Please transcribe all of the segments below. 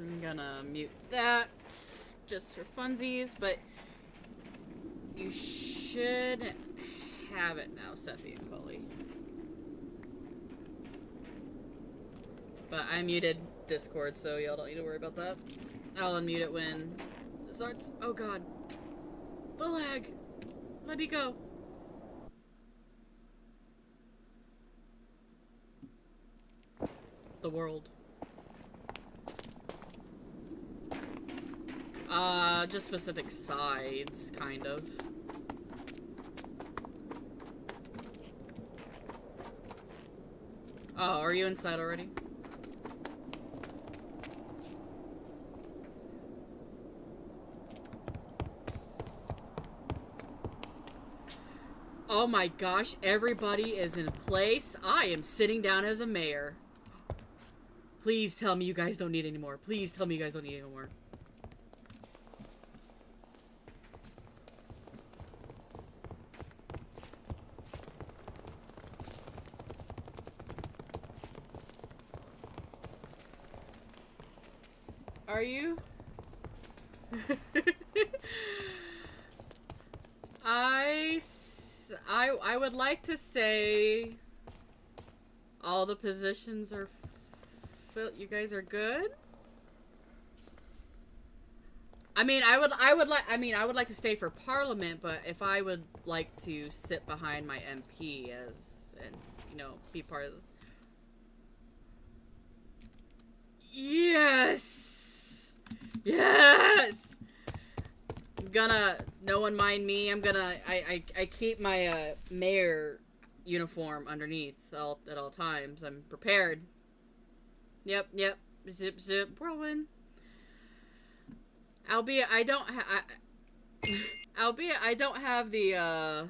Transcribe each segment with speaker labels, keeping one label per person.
Speaker 1: I'm gonna mute that just for funsies, but you should have it now, Sephi and Coley. But I muted Discord, so y'all don't need to worry about that. I'll unmute it when it starts. Oh god. The lag. Let me go. The world. Just specific sides, kind of. Oh, are you inside already? Oh my gosh, everybody is in place. I am sitting down as a mayor. Please tell me you guys don't need any more. Please tell me you guys don't need any more. Are you? I would like to say all the positions are filled. You guys are good? I mean, I would like to stay for Parliament, but if I would like to sit behind my MP as, and, you know, be part of the... Yes! Yes! I'm gonna, no one mind me, I keep my, mayor uniform underneath at all times. I'm prepared. Yep. Zip, zip, whirlwind. Albeit I don't have the, I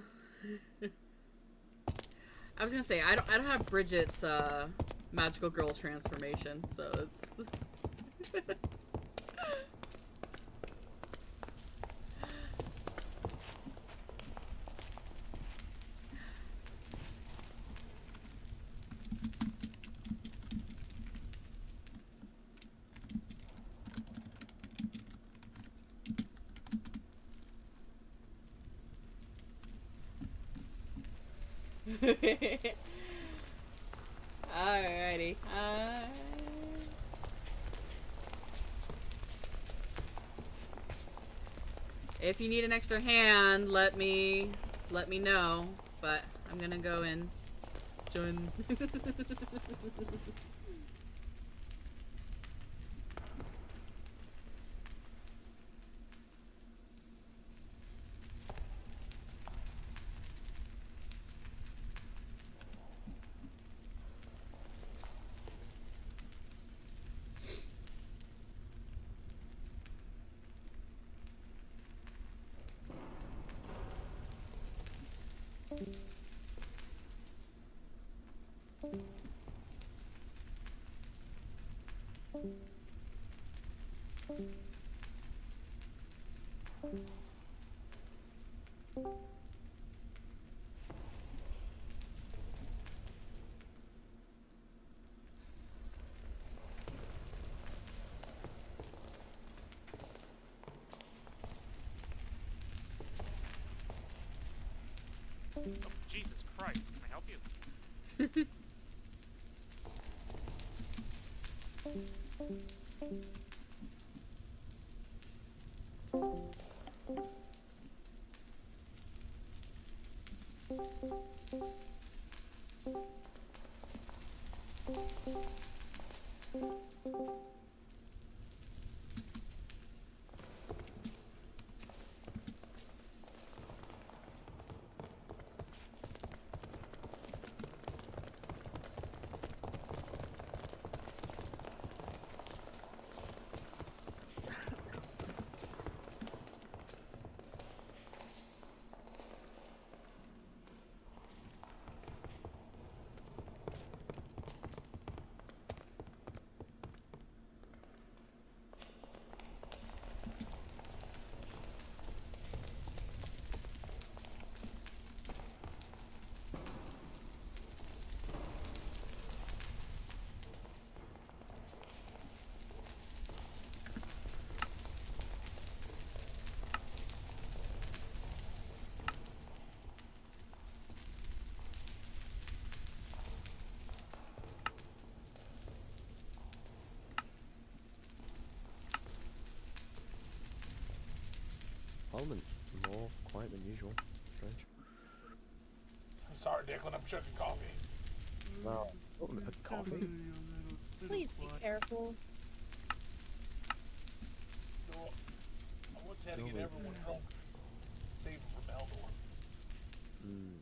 Speaker 1: was gonna say, I don't have Bridget's, magical girl transformation, so it's... Alrighty. If you need an extra hand, let me know. But I'm gonna go and join.
Speaker 2: Oh, Jesus Christ, can I help you?
Speaker 3: unusual. Strange.
Speaker 4: I'm sorry, Declan. I'm chugging coffee.
Speaker 3: Oh, coffee?
Speaker 5: Please be careful.
Speaker 4: No, I once had to get
Speaker 3: No.
Speaker 4: everyone drunk. Save them from Eldor.
Speaker 3: Mm.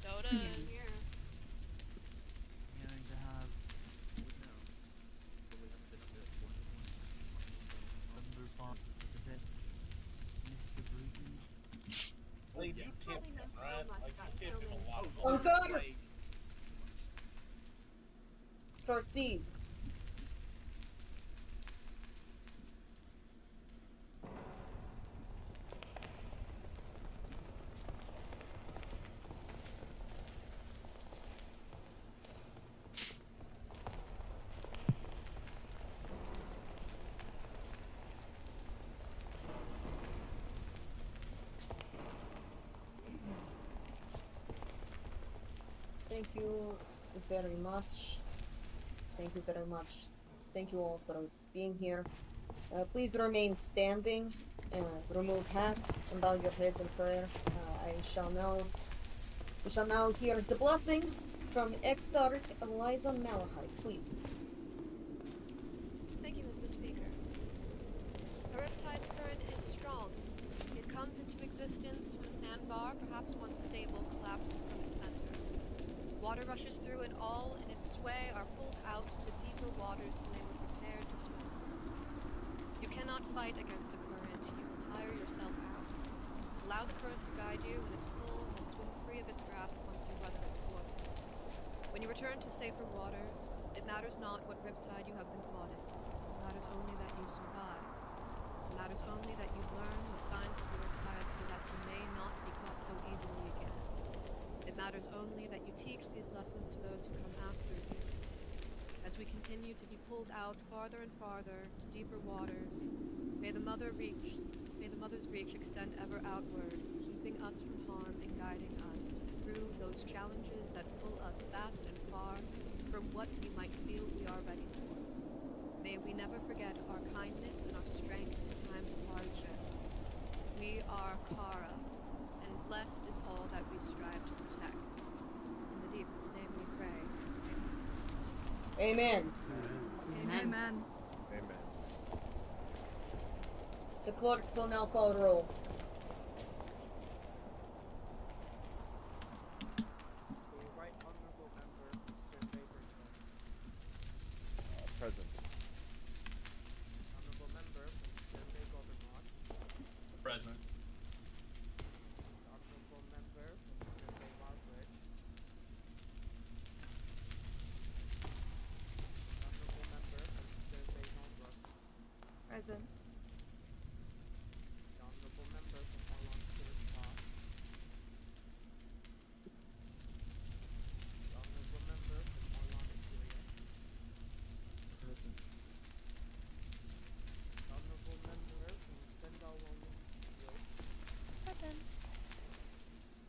Speaker 1: Soda in here.
Speaker 6: Going to have Thunder Bomb with it. Mr. Bruton.
Speaker 4: Blade, you tipped him, right? Like, you tipped him a lot of
Speaker 5: Oh,
Speaker 4: money.
Speaker 5: God! Proceed. Thank you very much. Thank you very much. Thank you all for being here. Please remain standing. Remove hats and bow your heads in prayer. We shall now hear the blessing from Exarch Eliza Malahide, please.
Speaker 7: Thank you, Mr. Speaker. A riptide's current is strong. It comes into existence when a sandbar, perhaps once stable, collapses from its center. Water rushes through it all, and its sway are pulled out to deeper waters than they were prepared to swim. You cannot fight against the current. You will tire yourself out. Allow the current to guide you in its pull, and swim free of its grasp once you weather its course. When you return to safer waters, it matters not what riptide you have been caught in. It matters only that you survive. It matters only that you learn the signs of the riptide so that you may not be caught so easily again. It matters only that you teach these lessons to those who come after you. As we continue to be pulled out farther and farther to deeper waters, may the mother's reach extend ever outward, keeping us from harm and guiding us through those challenges that pull us fast and far from what we might feel we are ready for. May we never forget our kindness and our strength in times of hardship. We are Kara, and blessed is all that we strive to protect. In the deepest name we pray.
Speaker 5: Amen.
Speaker 1: Amen.
Speaker 3: Amen.
Speaker 5: The clerk will now call roll.
Speaker 8: The right honorable member, Mr. Baberton.
Speaker 3: Present.
Speaker 8: Honorable member, Mr. Bagovermont.
Speaker 2: Present.
Speaker 8: Honorable member, Mr. Baymarbridge. Honorable member, Mr. Baynonbrook.
Speaker 5: Present.
Speaker 8: The honorable member from Orlon Spa. The honorable member from Orlon Interior.
Speaker 6: Present.
Speaker 8: The honorable member from Stendhal Woman Hill.
Speaker 7: Present.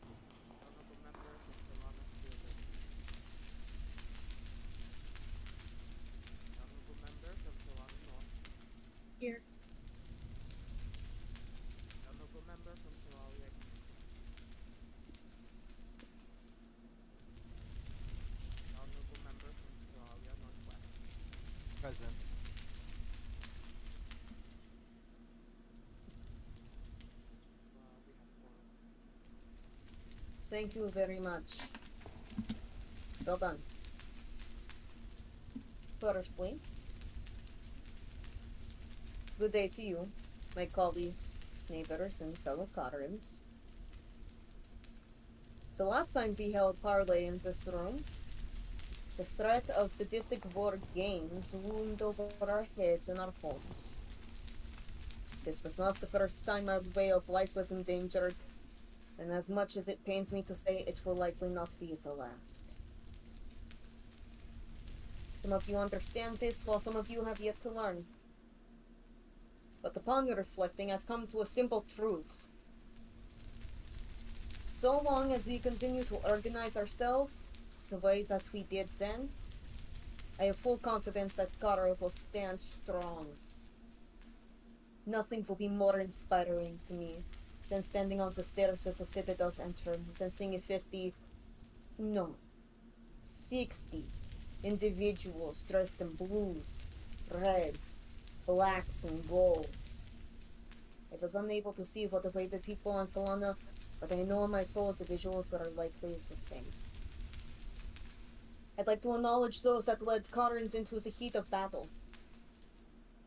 Speaker 8: The honorable member from Solana Building. The honorable member from Solana North.
Speaker 5: Here.
Speaker 8: The honorable member from Solaria East. The honorable member from Solaria Northwest.
Speaker 6: Present.
Speaker 8: We have four.
Speaker 5: Thank you very much. Well done. Firstly, good day to you, my colleagues, neighbors, and fellow Cotterans. So last time we held parley in this room, the threat of sadistic war games loomed over our heads and our homes. This was not the first time our way of life was endangered, and as much as it pains me to say, it will likely not be the last. Some of you understand this, while some of you have yet to learn. but upon reflecting, I've come to a simple truth. So long as we continue to organize ourselves the way that we did then, I have full confidence that Kara will stand strong. Nothing will be more inspiring to me than standing on the stairs as the Citadel's entrance and seeing 50, no, 60 individuals dressed in blues, reds, blacks, and golds. I was unable to see what awaited people on Falana, but I know in my soul the visuals were likely the same. I'd like to acknowledge those that led Karens into the heat of battle.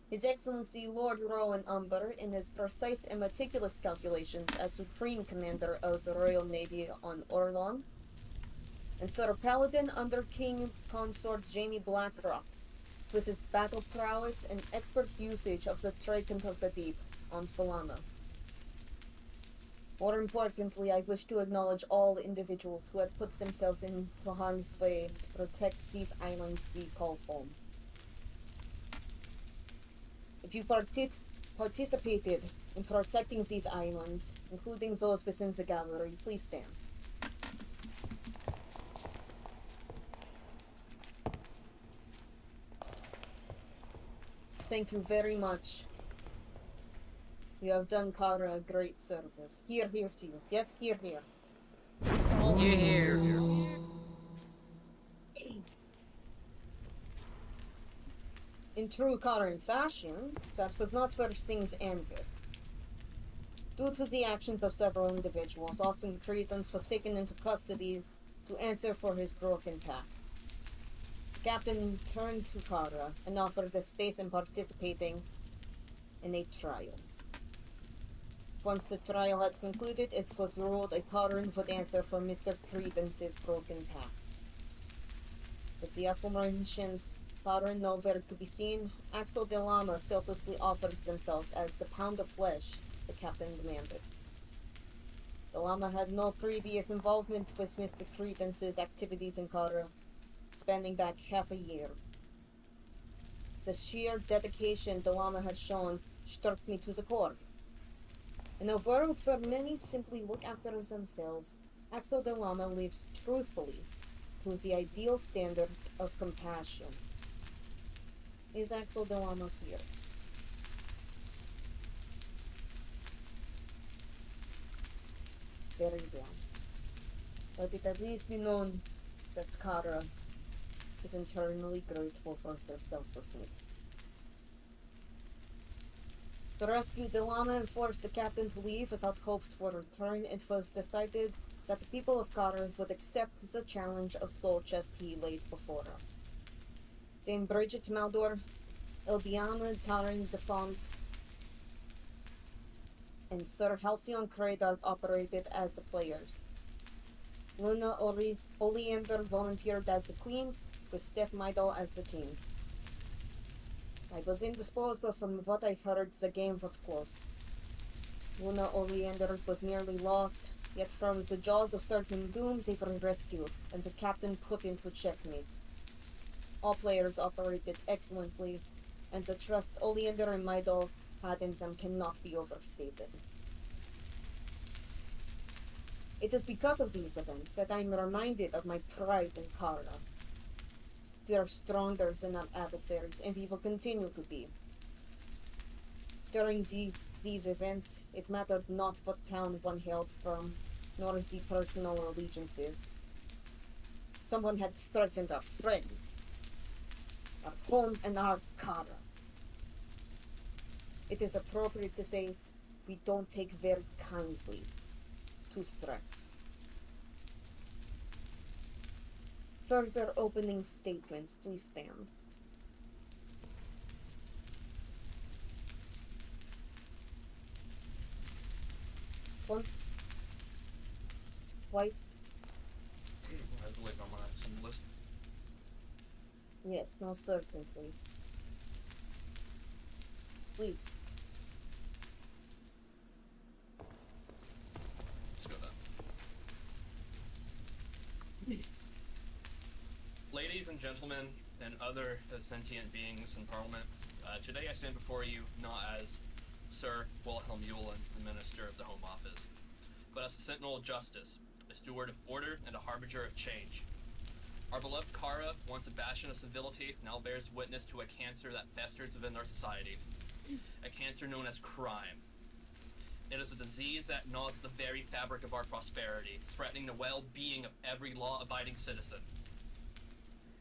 Speaker 5: His Excellency Lord Rowan Umber, in his precise and meticulous calculations as Supreme Commander of the Royal Navy on Orlon, and Sir Paladin under King Consort Jamie Blackrock, with his battle prowess and expert usage of the Trident of the Deep on Falana. More importantly, I wish to acknowledge all individuals who had put themselves into harm's way to protect these islands we call home. If you participated in protecting these islands, including those within the gallery, please stand. Thank you very much. You have done Kara a great service. Here to you. Yes, here.
Speaker 1: Here.
Speaker 5: In true Karan fashion, that was not where things ended. Due to the actions of several individuals, Austin Cretans was taken into custody to answer for his broken pact. The captain turned to Kara and offered a space in participating in a trial. Once the trial had concluded, it was ruled a Karan would answer for Mr. Credence' broken pact. With the aforementioned Karan nowhere to be seen, Axel de Lama selflessly offered themselves as the pound of flesh the captain demanded. De Lama had no previous involvement with Mr. Credence's activities in Kara, spanning back half a year. The sheer dedication De Lama had shown struck me to the core. In a world where many simply look after themselves, Axel de Lama lives truthfully to the ideal standard of compassion. Is Axel de Lama here? Very well. Let it at least be known that Kara is internally grateful for their selflessness. To rescue De Lama and force the captain to leave without hopes for return, it was decided that the people of Kara would accept the challenge of soul chest he laid before us. Dame Bridget Maldor, Elbiana Taran de Font, and Sir Halcyon Craydart operated as the players. Luna Oleander volunteered as the queen, with Steph Maidal as the king. I was indisposed, but from what I heard, the game was close. Luna Oleander was nearly lost, yet from the jaws of certain dooms they were rescued, and the captain put into checkmate. All players operated excellently, and the trust Oleander and Maidal had in them cannot be overstated. It is because of these events that I am reminded of my pride in Kara. We are stronger than our adversaries, and we will continue to be. During these events, it mattered not what town one hailed from, nor the personal allegiances. Someone had threatened our friends, our homes, and our Kara. It is appropriate to say we don't take very kindly to threats. Further opening statements, please stand. Once. Twice.
Speaker 9: I believe I'm on some list.
Speaker 5: Yes, most certainly. Please.
Speaker 9: Let's go then. Ladies and gentlemen, and other sentient beings in Parliament, today I stand before you not as Sir Wilhelm Yulin, the Minister of the Home Office, but as a sentinel of justice, a steward of order, and a harbinger of change. Our beloved Kara, once a bastion of civility, now bears witness to a cancer that festers within our society. A cancer known as crime. It is a disease that gnaws at the very fabric of our prosperity, threatening the well-being of every law-abiding citizen.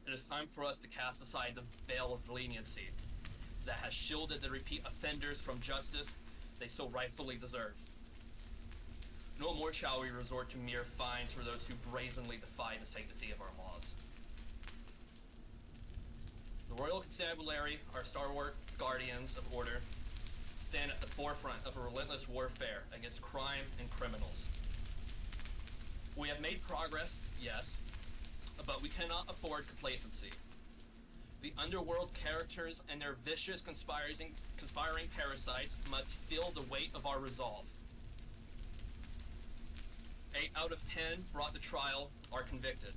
Speaker 9: It is time for us to cast aside the veil of leniency that has shielded the repeat offenders from justice they so rightfully deserve. No more shall we resort to mere fines for those who brazenly defy the sanctity of our laws. The Royal Constabulary, our stalwart guardians of order, stand at the forefront of a relentless warfare against crime and criminals. We have made progress, yes, but we cannot afford complacency. The underworld characters and their vicious conspiring parasites must feel the weight of our resolve. 8 out of 10 brought to trial are convicted,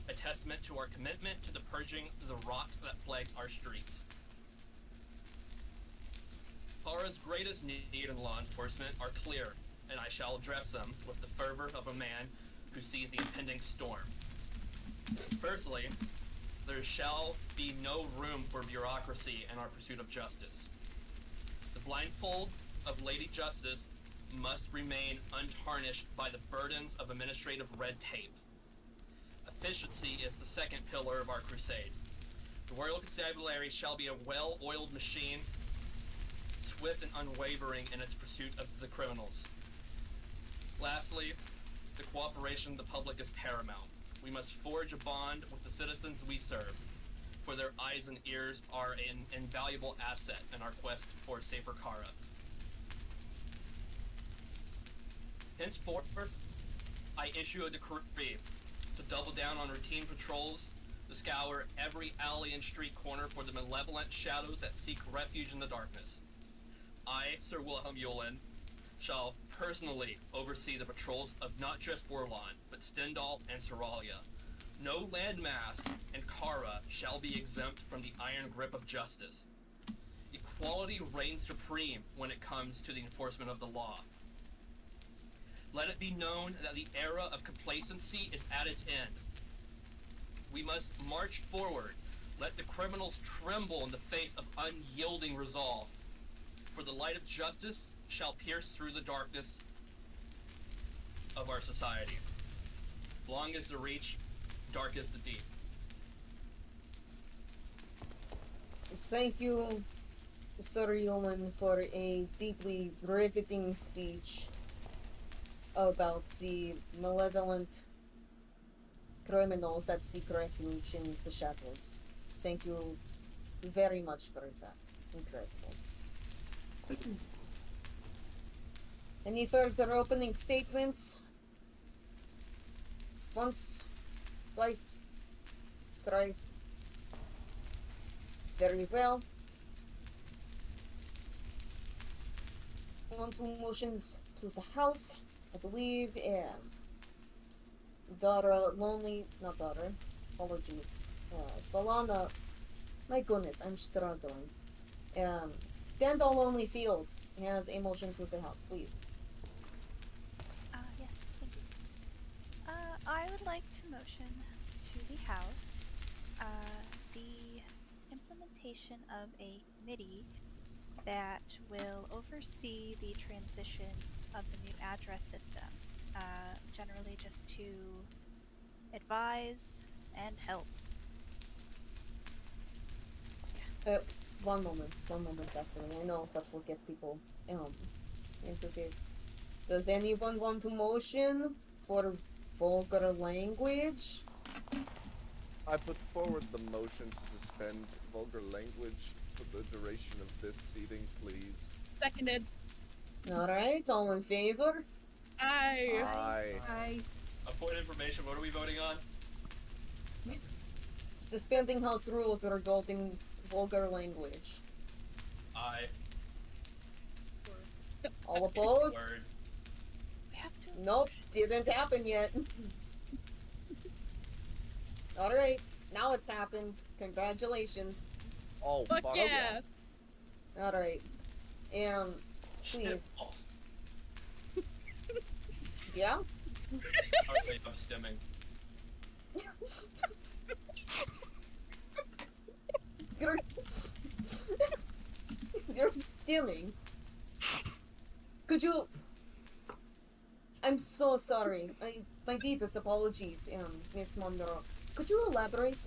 Speaker 9: a testament to our commitment to the purging the rot that plagues our streets. Kara's greatest need in law enforcement are clear, and I shall address them with the fervor of a man who sees the impending storm. Firstly, there shall be no room for bureaucracy in our pursuit of justice. The blindfold of Lady Justice must remain untarnished by the burdens of administrative red tape. Efficiency is the second pillar of our crusade. The Royal Constabulary shall be a well-oiled machine, swift and unwavering in its pursuit of the criminals. Lastly, the cooperation of the public is paramount. We must forge a bond with the citizens we serve, for their eyes and ears are an invaluable asset in our quest for a safer Kara. Henceforth, I issue a decree to double down on routine patrols, to scour every alley and street corner for the malevolent shadows that seek refuge in the darkness. I, Sir Wilhelm Yulin, shall personally oversee the patrols of not just Orlon, but Stendhal and Seralia. No landmass in Kara shall be exempt from the iron grip of justice. Equality reigns supreme when it comes to the enforcement of the law. Let it be known that the era of complacency is at its end. We must march forward. Let the criminals tremble in the face of unyielding resolve. For the light of justice shall pierce through the darkness of our society. Long is the reach, dark is the deep.
Speaker 5: Thank you, Sir Yeoman, for a deeply riveting speech about the malevolent criminals that seek refuge in the shadows. Thank you very much for that. Incredible. Any further opening statements? Once, twice, thrice. Very well. On to motions to the House. I believe, apologies. Valana, my goodness, I'm struggling. Stendhal Lonely Fields has a motion to the House, please.
Speaker 10: Yes, thank you. I would like to motion to the House the implementation of a committee that will oversee the transition of the new address system, generally just to advise and help.
Speaker 5: One moment, definitely. I know that will get people enthusiastic. Does anyone want to motion for vulgar language?
Speaker 3: I put forward the motion to suspend vulgar language for the duration of this seating, please.
Speaker 1: Seconded.
Speaker 5: Alright, all in favor?
Speaker 1: Aye.
Speaker 3: Aye.
Speaker 9: A point of information, what are we voting on?
Speaker 5: Suspending House rules regarding vulgar language.
Speaker 9: Aye.
Speaker 5: All opposed?
Speaker 9: Word.
Speaker 10: We have to.
Speaker 5: Nope, didn't happen yet. Alright, now it's happened. Congratulations.
Speaker 3: Oh,
Speaker 1: Fuck
Speaker 3: fuck
Speaker 1: yeah.
Speaker 5: Alright. Please.
Speaker 9: Shitballs.
Speaker 5: Yeah?
Speaker 9: Sorry, I'm stimming.
Speaker 5: You're... You're stealing. Could you... I'm so sorry. My deepest apologies, Miss Mondoro. Could you elaborate?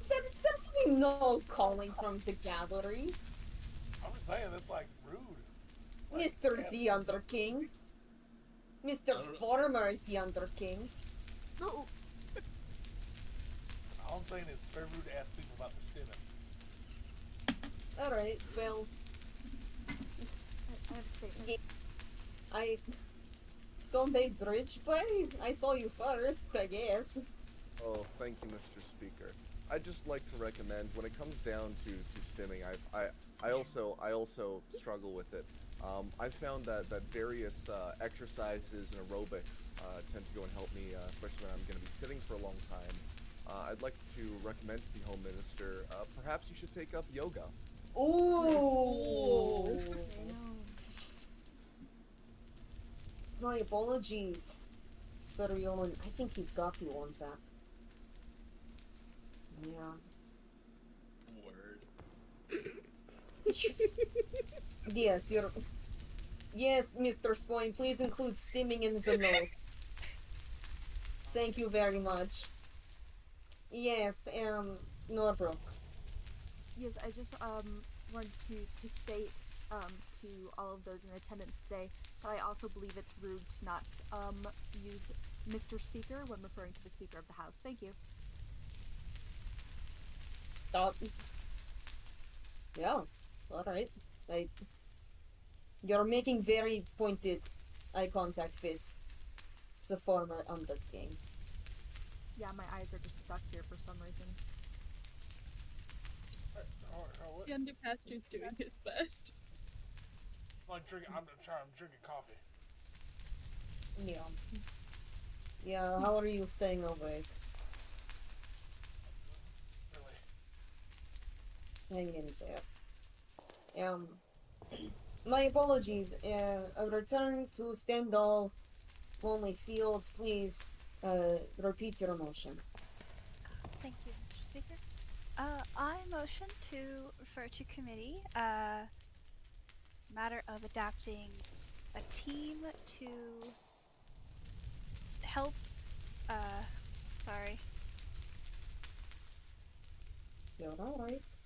Speaker 5: Certainly no calling from the gallery.
Speaker 4: I'm just saying, that's like rude. Like,
Speaker 5: Mr.
Speaker 4: yeah,
Speaker 5: The Under King. Mr.
Speaker 9: I don't know.
Speaker 5: Former The Under King. No.
Speaker 4: all I'm saying is it's very rude to ask people about their stimming.
Speaker 5: Alright, well,
Speaker 11: I have a statement.
Speaker 5: Stone Bay Bridge play? I saw you first, I guess.
Speaker 3: Oh, thank you, Mr. Speaker. I'd just like to recommend, when it comes down to stimming, I also struggle with it. I've found that various exercises and aerobics tend to go and help me, especially when I'm going to be sitting for a long time. I'd like to recommend to the Home Minister, perhaps you should take up yoga.
Speaker 5: Ooh. My apologies, Sir Yolan. I think he's got you on that. Yeah.
Speaker 9: Word.
Speaker 5: Yes, you're... Yes, Mr. Spoin, please include stimming in the note. Thank you very much. Yes, Norbrook.
Speaker 11: Yes, I just wanted to state to all of those in attendance today that I also believe it's rude to not use Mr. Speaker when referring to the Speaker of the House. Thank you.
Speaker 5: Yeah, alright. You're making very pointed eye contact with the former Under King.
Speaker 11: Yeah, my eyes are just stuck here for some reason.
Speaker 4: What?
Speaker 1: The underpastor's doing his best.
Speaker 4: I'm drinking coffee.
Speaker 5: Yeah. Yeah, how are you staying awake?
Speaker 4: Really?
Speaker 5: Hang in there. My apologies. A return to Stendhal, Lonely Fields, please, repeat your motion.
Speaker 10: Thank you, Mr. Speaker. I motion to refer to committee, matter of adapting a team to help, sorry.
Speaker 5: You're alright.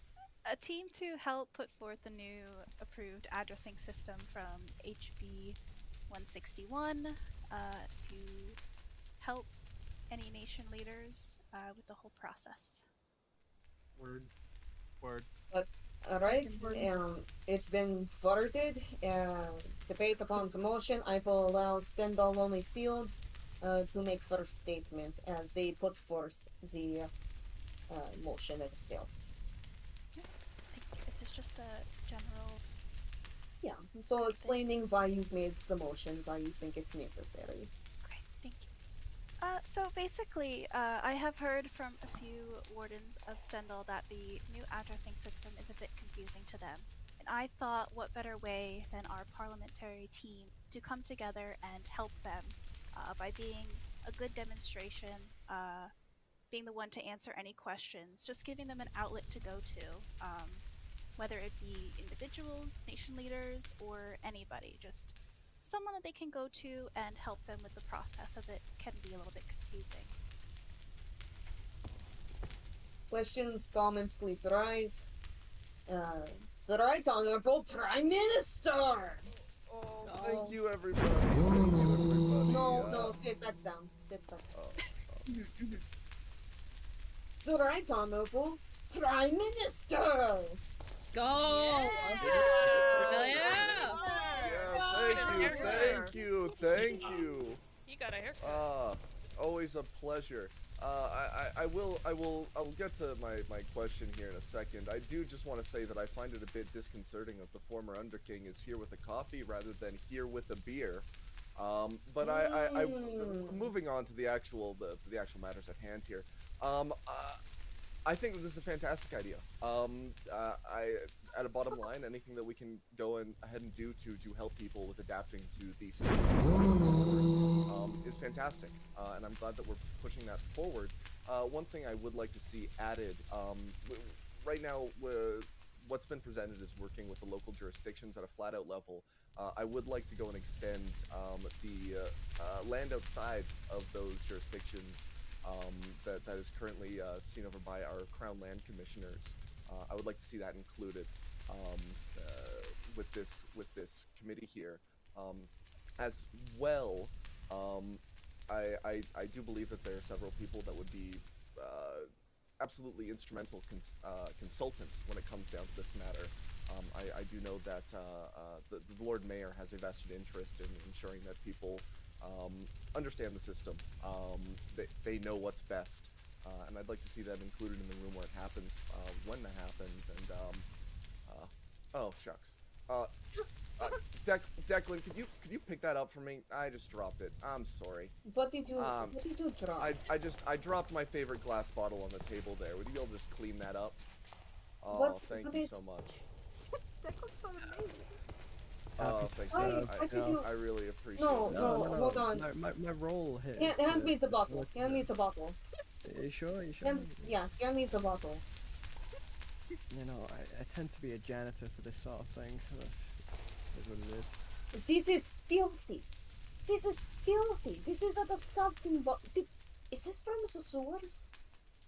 Speaker 10: A team to help put forth a new approved addressing system from HB 161 to help any nation leaders with the whole process.
Speaker 6: Word. Word.
Speaker 5: Alright, it's been forwarded. Debate upon the motion. I will allow Stendhal Lonely Fields to make first statements as they put forth the motion itself.
Speaker 10: This is just a general...
Speaker 5: Yeah, so explaining why you've made the motion, why you think it's necessary.
Speaker 10: Okay, thank you. So basically, I have heard from a few wardens of Stendhal that the new addressing system is a bit confusing to them. And I thought what better way than our parliamentary team to come together and help them by being a good demonstration, being the one to answer any questions, just giving them an outlet to go to, whether it be individuals, nation leaders, or anybody, just someone that they can go to and help them with the process, as it can be a little bit confusing.
Speaker 5: Questions, comments, please rise. The Right Honorable Prime Minister!
Speaker 3: Oh, thank you, everybody. Thank you, everybody.
Speaker 5: No, sit back down. Sit back down. The Right Honorable Prime Minister!
Speaker 1: Skull! Hell yeah!
Speaker 3: Thank you.
Speaker 2: You got a haircut.
Speaker 3: Always a pleasure. I'll get to my question here in a second. I do just want to say that I find it a bit disconcerting that the former Underking is here with a coffee rather than here with a beer. But moving on to the actual matters at hand here. I think that this is a fantastic idea. At a bottom line, anything that we can go ahead and do to help people with adapting to the system is fantastic, and I'm glad that we're pushing that forward. One thing I would like to see added, right now, what's been presented is working with the local jurisdictions at a flat-out level. I would like to go and extend the land outside of those jurisdictions that is currently seen over by our Crown Land Commissioners. I would like to see that included with this committee here, as well. I do believe that there are several people that would be absolutely instrumental consultants when it comes down to this matter. I do know that the Lord Mayor has a vested interest in ensuring that people understand the system. They know what's best, and I'd like to see that included in the room where it happens, when that happens, and oh shucks. Declan, could you pick that up for me? I just dropped it. I'm sorry.
Speaker 5: What did you drop?
Speaker 3: I dropped my favorite glass bottle on the table there. Would you be able to just clean that up? Oh, thank you so much.
Speaker 11: Declan's so amazing.
Speaker 3: Oh, thank you. I really appreciate it.
Speaker 5: No, hold on.
Speaker 6: My role here.
Speaker 5: Hand me the bottle. Hand me the bottle.
Speaker 6: Are you sure?
Speaker 5: Hand me the bottle.
Speaker 6: You know, I tend to be a janitor for this sort of thing. That's what it is.
Speaker 5: This is filthy. This is filthy. This is a disgusting bottle. Is this from the sewers?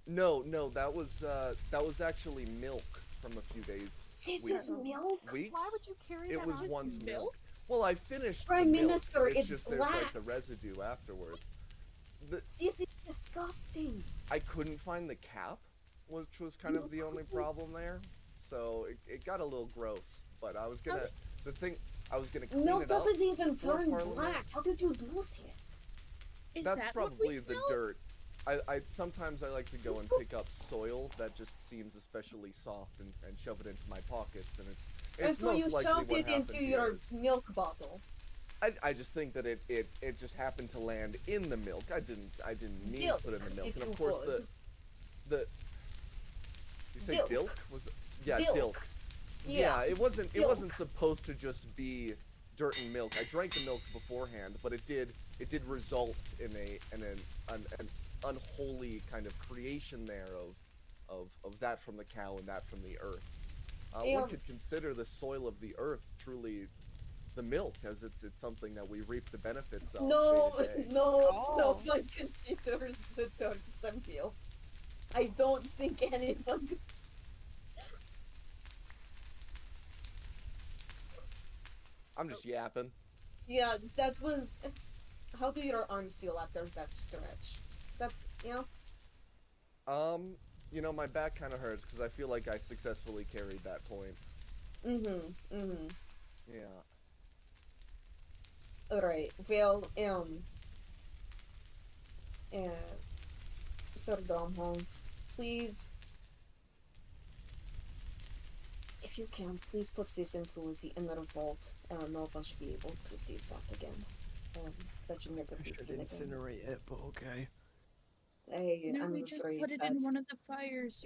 Speaker 3: No, that was actually milk from a few days.
Speaker 5: This is milk?
Speaker 3: Weeks?
Speaker 11: Why would you carry that
Speaker 3: It was
Speaker 11: on?
Speaker 3: once milk. Well, I finished
Speaker 5: Prime
Speaker 3: the milk.
Speaker 5: Minister,
Speaker 3: it's
Speaker 5: it's
Speaker 3: just
Speaker 5: black.
Speaker 3: there's like the residue afterwards.
Speaker 5: This is disgusting.
Speaker 3: I couldn't find the cap, which was kind of the only problem there. So it got a little gross. But I was gonna clean
Speaker 5: Milk
Speaker 3: it
Speaker 5: doesn't
Speaker 3: up
Speaker 5: even
Speaker 3: for
Speaker 5: turn
Speaker 3: Parliament.
Speaker 5: black. How did you do this?
Speaker 3: That's probably the dirt. I sometimes I like to go and pick up soil that just seems especially soft and shove it into my pockets, and it's
Speaker 5: And so
Speaker 3: most
Speaker 5: you
Speaker 3: likely
Speaker 5: shoved
Speaker 3: what
Speaker 5: it
Speaker 3: happened
Speaker 5: into
Speaker 3: here
Speaker 5: your
Speaker 3: is-
Speaker 5: milk bottle.
Speaker 3: I just think that it just happened to land in the milk. I didn't mean
Speaker 5: Dilk,
Speaker 3: to put it in the milk,
Speaker 5: if
Speaker 3: and
Speaker 5: you
Speaker 3: of course
Speaker 5: would.
Speaker 3: the you say
Speaker 5: Dilk.
Speaker 3: dilk was yeah
Speaker 5: Dilk.
Speaker 3: dilk.
Speaker 5: Yeah,
Speaker 3: It wasn't
Speaker 5: dilk.
Speaker 3: supposed to just be dirt and milk. I drank the milk beforehand, but it did result in an unholy kind of creation there of that from the cow and that from the earth. One could consider the soil of the earth truly the milk, as it's something that we reap the benefits of.
Speaker 5: No,
Speaker 3: day to day.
Speaker 5: no one considers the dirt sample. I don't think anyone.
Speaker 3: I'm just yapping.
Speaker 5: Yeah, that was. How do your arms feel after that stretch? Is that,
Speaker 3: You know, my back kind of hurts because I feel like I successfully carried that point. Yeah.
Speaker 5: Alright, well, Sir Domholm, please, if you can, please put this into the inner vault. No one should be able to see that again. That should never
Speaker 6: I
Speaker 5: be
Speaker 6: should
Speaker 5: seen again.
Speaker 6: incinerate it, but okay.
Speaker 5: I'm
Speaker 12: we just
Speaker 5: afraid
Speaker 12: put it in one of the fires,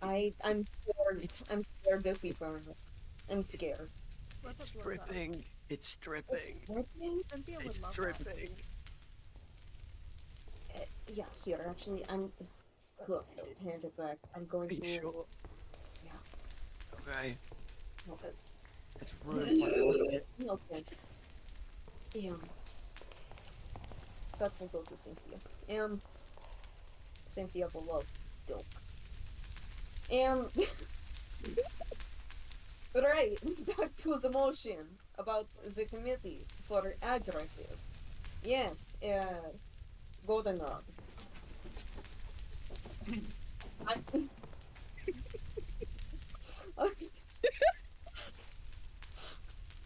Speaker 5: I'm scared. I'm scared if we burn it. I'm scared.
Speaker 6: It's dripping. It's dripping.
Speaker 5: Dripping?
Speaker 11: Cynthia would
Speaker 6: It's
Speaker 11: love
Speaker 6: dripping.
Speaker 5: Yeah, here, actually, I'm... Look, hand it back. I'm going
Speaker 6: Are you
Speaker 5: to...
Speaker 6: sure?
Speaker 5: Yeah.
Speaker 6: Okay.
Speaker 5: Okay.
Speaker 6: It's ruined my wallet.
Speaker 5: Okay. That will go to Cynthia. Cynthia will love Dilk. Right, back to the motion about the committee for addresses. Yes, Goldenrod.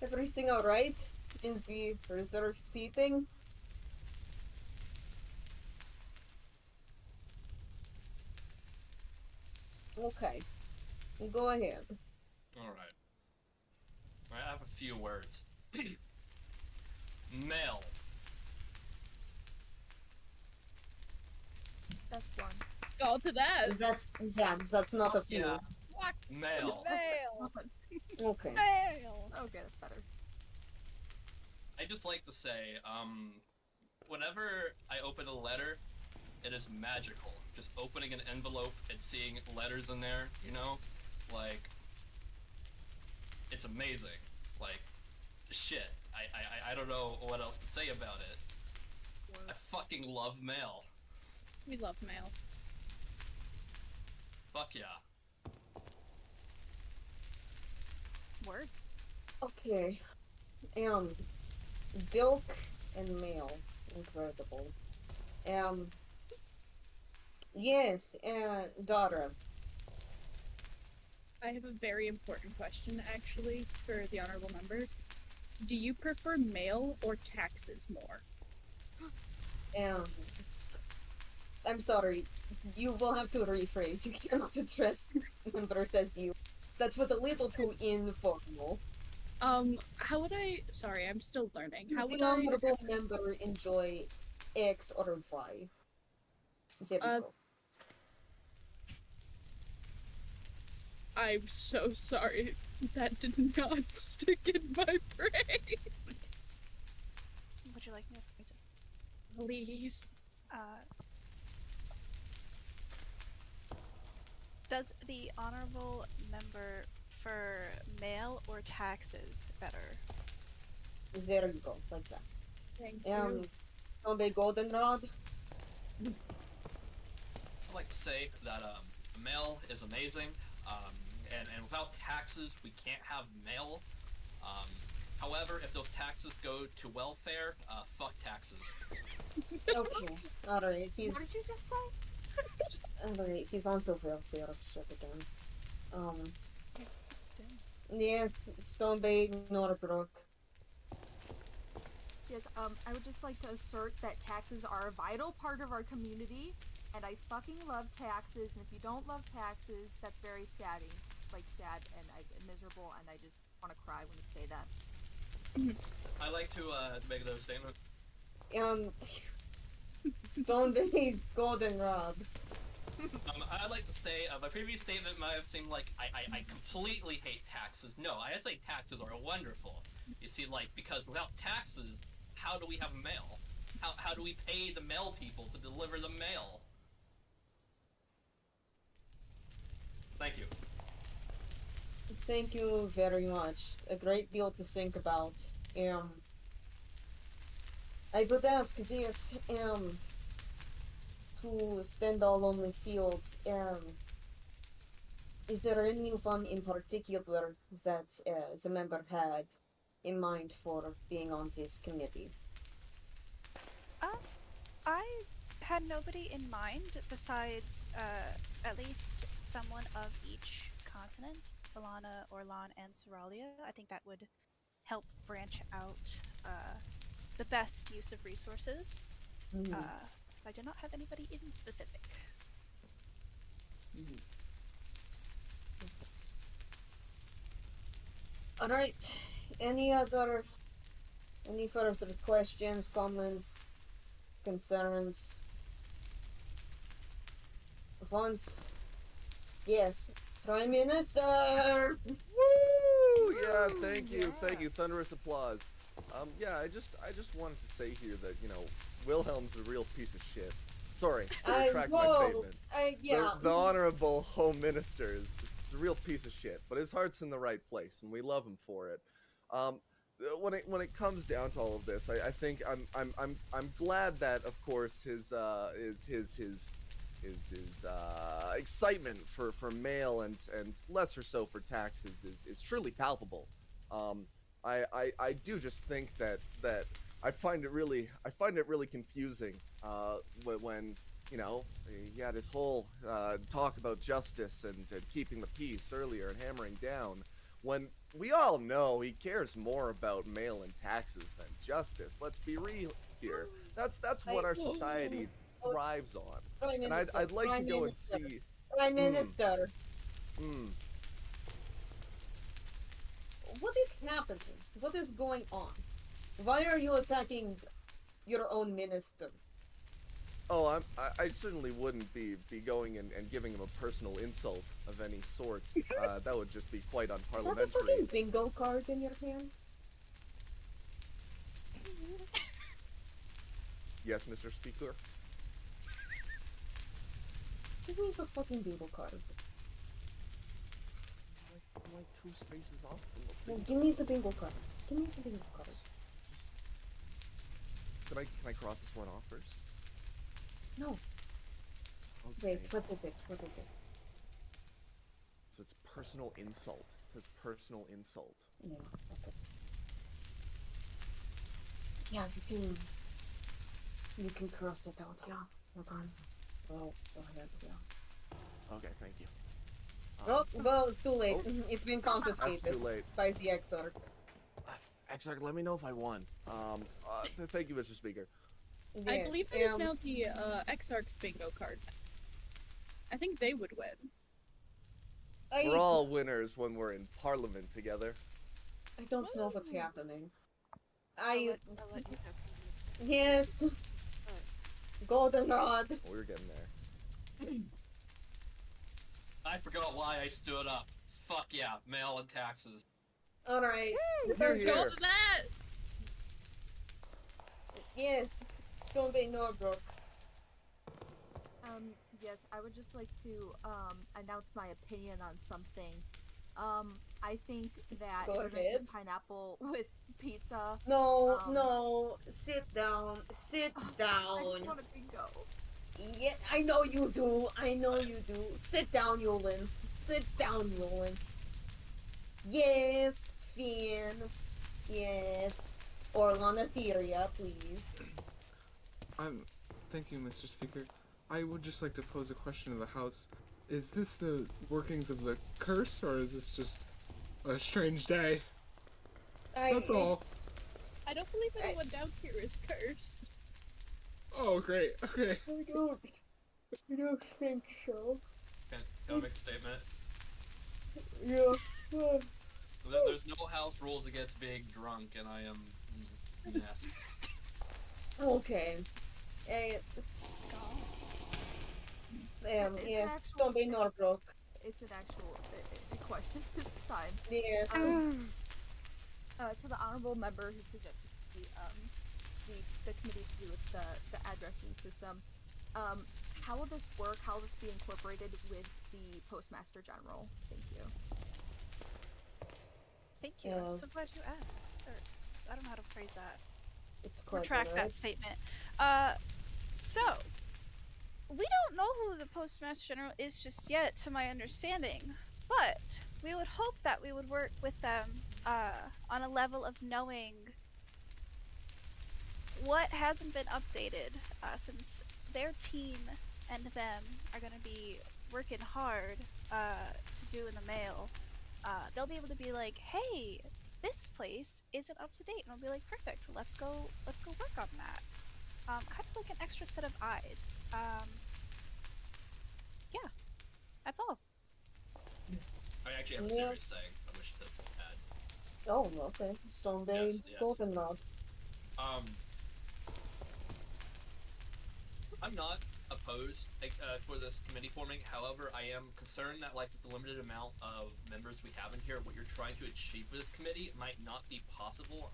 Speaker 5: Everything alright in the reserve seating? Okay, go ahead.
Speaker 9: Alright. I have a few words. Mel.
Speaker 11: That's one.
Speaker 12: all to that.
Speaker 5: That's not a few.
Speaker 9: Yeah.
Speaker 12: Fuck
Speaker 9: Mail.
Speaker 12: mail.
Speaker 5: Okay.
Speaker 12: Mail.
Speaker 11: Okay, that's better.
Speaker 9: I just like to say, whenever I open a letter, it is magical. Just opening an envelope and seeing letters in there, you know? Like, it's amazing. Like, shit. I don't know what else to say about it. I fucking love mail.
Speaker 12: We love mail.
Speaker 9: Fuck yeah.
Speaker 10: Word.
Speaker 5: Okay. Dilk and mail. Incredible. Yes, daughter.
Speaker 12: I have a very important question, actually, for the honorable member. Do you prefer mail or taxes more?
Speaker 5: I'm sorry. You will have to rephrase. You cannot address members as you. That was a little too informal.
Speaker 12: How would I... Sorry, I'm still learning. How
Speaker 5: Does
Speaker 12: would
Speaker 5: the
Speaker 12: I...
Speaker 5: honorable member enjoy X or Y? There we go.
Speaker 12: I'm so sorry. That did not stick in my brain.
Speaker 10: Would you like me to phrase it?
Speaker 12: Please.
Speaker 10: Does the honorable member prefer mail or taxes better?
Speaker 5: There you go, like that.
Speaker 12: Thank you.
Speaker 5: On the goldenrod.
Speaker 9: I'd like to say that mail is amazing, and without taxes, we can't have mail. However, if those taxes go to welfare, fuck taxes.
Speaker 5: Okay, alright, he's...
Speaker 11: What did you just say?
Speaker 5: Alright, he's also welfare, shut it down.
Speaker 10: It's a stim.
Speaker 5: Yes, Stone Bay, Norbrook.
Speaker 11: Yes, I would just like to assert that taxes are a vital part of our community, and I fucking love taxes, and if you don't love taxes, that's very sad and miserable, and I just want to cry when you say that.
Speaker 9: I'd like to make another statement.
Speaker 5: Stone Bay, Goldenrod.
Speaker 9: I'd like to say, my previous statement might have seemed like I completely hate taxes. No, I say taxes are wonderful. You see, like, because without taxes, how do we have mail? How do we pay the mail people to deliver the mail? Thank you.
Speaker 5: Thank you very much. A great deal to think about. I would ask this, to stand all on the field, is there anyone in particular that the member had in mind for being on this committee?
Speaker 10: I had nobody in mind besides at least someone of each continent, Valana, Orlan, and Seralia. I think that would help branch out the best use of resources. I do not have anybody in specific.
Speaker 5: Alright, any further questions, comments, concerns? Once, yes, Prime Minister!
Speaker 3: Woo! Yeah, thank you, thunderous applause. Yeah, I just wanted to say here that, you know, Wilhelm's a real piece of shit. Sorry, I retract my statement.
Speaker 5: Yeah.
Speaker 3: The Honorable Home Minister is a real piece of shit, but his heart's in the right place, and we love him for it. When it comes down to all of this, I think I'm glad that, of course, his excitement for mail and lesser so for taxes is truly palpable. I do just think that I find it really confusing when you know he had his whole talk about justice and keeping the peace earlier and hammering down, when we all know he cares more about mail and taxes than justice. Let's be real here. That's what our society thrives on. And I'd like to go and see
Speaker 5: Prime Minister. What is happening? What is going on? Why are you attacking your own minister?
Speaker 3: Oh, I certainly wouldn't be going and giving him a personal insult of any sort. That would just be quite
Speaker 5: Is that the
Speaker 3: unparliamentary.
Speaker 5: fucking bingo card in your hand?
Speaker 3: Yes, Mr. Speaker?
Speaker 5: Give me the fucking bingo card.
Speaker 3: I'm like 2 spaces off from the
Speaker 5: Well,
Speaker 3: bingo
Speaker 5: give me the bingo card. Give me the bingo card.
Speaker 3: Can I cross this one off first?
Speaker 5: No.
Speaker 3: Okay.
Speaker 5: Wait, what is it? What is it?
Speaker 3: So it's personal insult. It says personal insult.
Speaker 5: Yeah, okay. Yeah, you can cross it out, yeah. Okay. Well, go ahead, yeah.
Speaker 3: Okay, thank you.
Speaker 5: Oh, well, it's too late.
Speaker 3: oh.
Speaker 5: It's been confiscated.
Speaker 3: That's too late.
Speaker 5: By the Exarch.
Speaker 3: Exarch, let me know if I won. Thank you, Mr. Speaker.
Speaker 5: Yes,
Speaker 12: I believe that is now the Exarch's bingo card. I think they would win.
Speaker 3: We're all winners when we're in Parliament together.
Speaker 5: I don't know what's happening.
Speaker 7: I'll let you know.
Speaker 5: Yes. Goldenrod.
Speaker 3: We're getting there.
Speaker 9: I forgot why I stood up. Fuck yeah, mail and taxes.
Speaker 5: Alright.
Speaker 3: Here's
Speaker 12: Go to that!
Speaker 5: Yes. Stone Bay Norbrook.
Speaker 11: Yes, I would just like to announce my opinion on something. I think that
Speaker 5: Go
Speaker 11: if you're
Speaker 5: ahead.
Speaker 11: making pineapple with pizza.
Speaker 5: No, no. Sit down. Sit down.
Speaker 11: I just want a bingo.
Speaker 5: Yeah, I know you do. I know you do. Sit down, Yulin. Sit down, Yulin. Yes, Finn. Yes. Orlana Theria, please.
Speaker 13: Thank you, Mr. Speaker. I would just like to pose a question to the House. Is this the workings of the curse, or is this just a strange day? That's all.
Speaker 12: I don't believe anyone down here is cursed.
Speaker 13: Oh, great. Okay.
Speaker 5: I don't think so.
Speaker 9: Can I make a statement?
Speaker 5: Yeah.
Speaker 9: There's no house rules against being drunk, and I am... Yes.
Speaker 5: Okay. Yes, Stone Bay Norbrook.
Speaker 11: It's an actual question this time.
Speaker 5: Yes.
Speaker 11: To the honorable member who suggested the committee to do with the addressing system, how will this work? How will this be incorporated with the Postmaster General? Thank you.
Speaker 10: Thank you. I'm so glad you asked. Or, I don't know how to phrase that.
Speaker 5: It's quite
Speaker 10: Retract
Speaker 5: alright.
Speaker 10: that statement. So we don't know who the Postmaster General is just yet, to my understanding, but we would hope that we would work with them on a level of knowing what hasn't been updated, since their team and them are going to be working hard to do in the mail. They'll be able to be like, hey, this place isn't up to date, and we'll be like, perfect, let's go work on that. Kind of like an extra set of eyes. Yeah, that's all.
Speaker 9: I actually have a serious saying I wish to add.
Speaker 5: Oh, okay. Stone Bay
Speaker 9: Yes.
Speaker 5: Goldenrod.
Speaker 9: I'm not opposed for this committee forming. However, I am concerned that, like, with the limited amount of members we have in here, what you're trying to achieve for this committee might not be possible.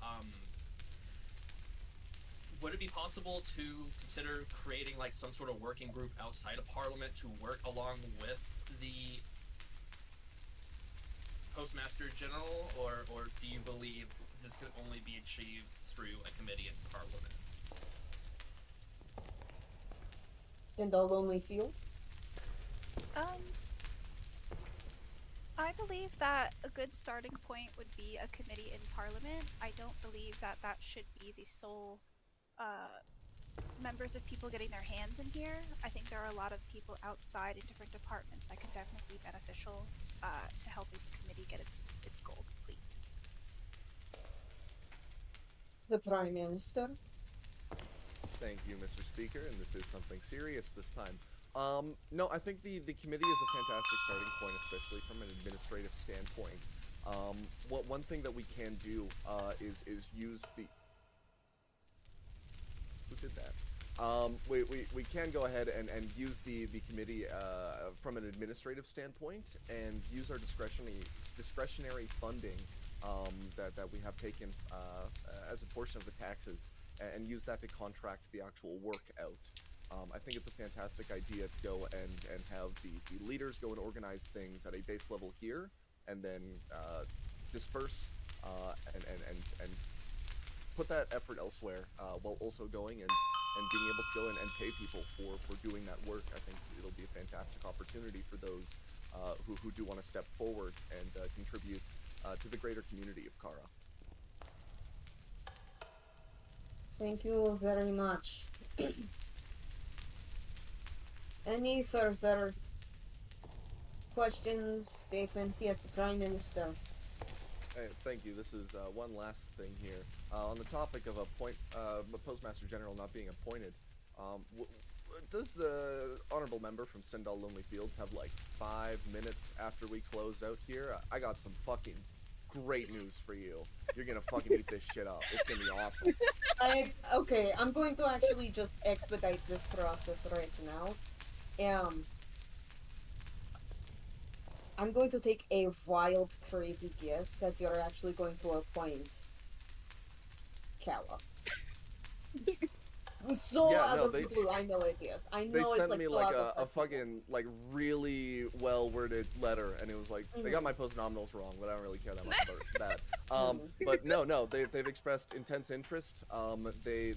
Speaker 9: Would it be possible to consider creating, like, some sort of working group outside of Parliament to work along with the Postmaster General, or do you believe this can only be achieved through a committee in Parliament?
Speaker 5: Stand all lonely fields.
Speaker 10: I believe that a good starting point would be a committee in Parliament. I don't believe that that should be the sole members of people getting their hands in here. I think there are a lot of people outside in different departments that could definitely be beneficial to helping the committee get its goal complete.
Speaker 5: The Prime Minister.
Speaker 3: Thank you, Mr. Speaker, and this is something serious this time. No, I think the committee is a fantastic starting point, especially from an administrative standpoint. One thing that we can do is use the... Who did that? We can go ahead and use the committee from an administrative standpoint and use our discretionary funding that we have taken as a portion of the taxes and use that to contract the actual work out. I think it's a fantastic idea to go and have the leaders go and organize things at a base level here, and then disperse and put that effort elsewhere while also going and being able to go and pay people for doing that work. I think it'll be a fantastic opportunity for those who do want to step forward and contribute to the greater community of Kara.
Speaker 5: Thank you very much. Any further questions, statements? Yes, Prime Minister.
Speaker 3: Hey, thank you. This is one last thing here. On the topic of Postmaster General not being appointed, does the honorable member from Stendhal Lonely Fields have like 5 minutes after we close out here? I got some fucking great news for you. You're gonna fucking eat this shit up. It's gonna be awesome.
Speaker 5: Okay, I'm going to actually just expedite this process right now. I'm going to take a wild, crazy guess that you're actually going to appoint Kala. So
Speaker 3: Yeah,
Speaker 5: out
Speaker 3: no,
Speaker 5: of the blue, I know it is. I know
Speaker 3: They
Speaker 5: it's
Speaker 3: sent
Speaker 5: like
Speaker 3: me
Speaker 5: so
Speaker 3: like
Speaker 5: out
Speaker 3: a
Speaker 5: of
Speaker 3: fucking like really well worded letter, and it was like they got my post-nominals wrong, but I don't really care that much about that. But no, they've expressed intense interest. They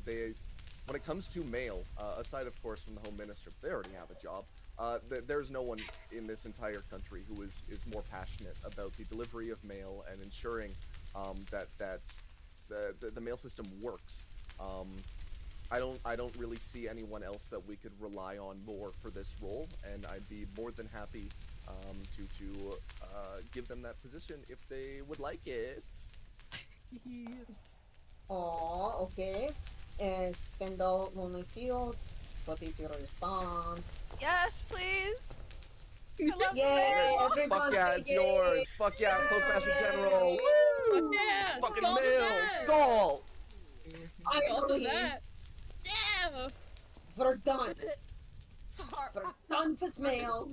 Speaker 3: when it comes to mail, aside of course from the Home Minister, they already have a job. There's no one in this entire country who is more passionate about the delivery of mail and ensuring that the mail system works. I don't really see anyone else that we could rely on more for this role, and I'd be more than happy to give them that position if they would like it.
Speaker 5: Aw, okay. Stendhal Lonely Fields, what is your response?
Speaker 10: Yes, please. I love
Speaker 5: Yay,
Speaker 10: mail.
Speaker 5: everyone
Speaker 3: Fuck yeah, it's
Speaker 5: take it.
Speaker 3: yours. Fuck yeah, Postmaster General. Woo!
Speaker 1: Yeah,
Speaker 3: Fucking
Speaker 1: stall
Speaker 3: mail,
Speaker 1: that.
Speaker 3: stall.
Speaker 5: Finally,
Speaker 1: that. Yeah.
Speaker 5: we're done.
Speaker 11: Sorry.
Speaker 5: We're done with mail.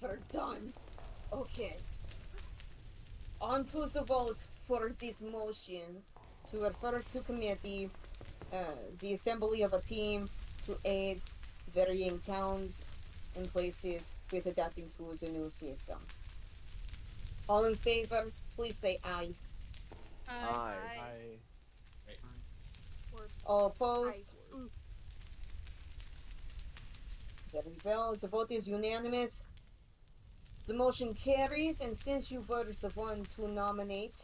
Speaker 5: We're done. Okay. On to the vote for this motion to refer to committee the assembly of a team to aid varying towns and places with adapting to the new system. All in favor, please say aye.
Speaker 6: Aye.
Speaker 5: All opposed? Very well, the vote is unanimous. The motion carries, and since you were the one to nominate,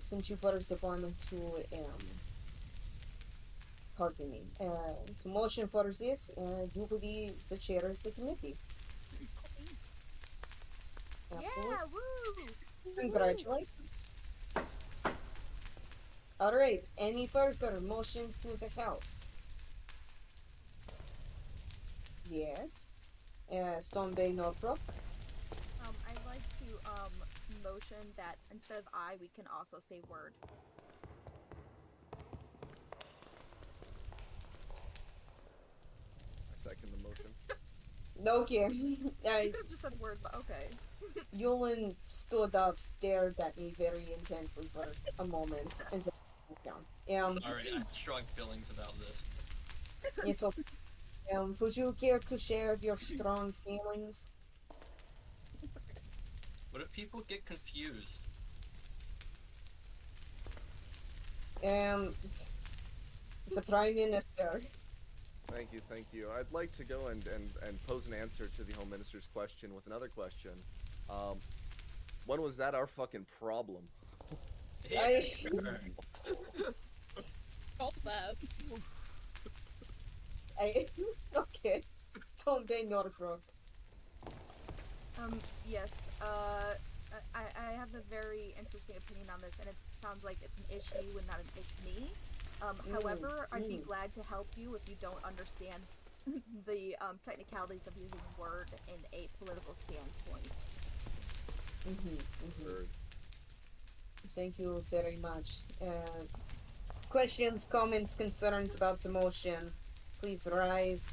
Speaker 5: since you were the one to, pardon me, to motion for this, you will be the chair of the committee. Absolutely.
Speaker 11: Yeah, woo!
Speaker 5: Congratulations. Alright, any further motions to the House? Yes. Stone Bay Northrop.
Speaker 11: I'd like to motion that instead of I, we can also say word.
Speaker 3: I second the motion.
Speaker 5: Okay.
Speaker 11: I could have just said word, but okay.
Speaker 5: Yulin stood up, stared at me very intensely for a moment, and then moved down.
Speaker 9: Sorry, I have strong feelings about this.
Speaker 5: It's okay. Would you care to share your strong feelings?
Speaker 9: What if people get confused?
Speaker 5: The Prime Minister.
Speaker 3: Thank you. I'd like to go and pose an answer to the Home Minister's question with another question. When was that our fucking problem?
Speaker 1: Call that.
Speaker 5: Okay. Stone Bay Northrop.
Speaker 11: Yes, I have a very interesting opinion on this, and it sounds like it's an issue and not an me. However, I'd be glad to help you if you don't understand the technicalities of using word in a political standpoint.
Speaker 5: Thank you very much. questions, comments, concerns about the motion, please rise.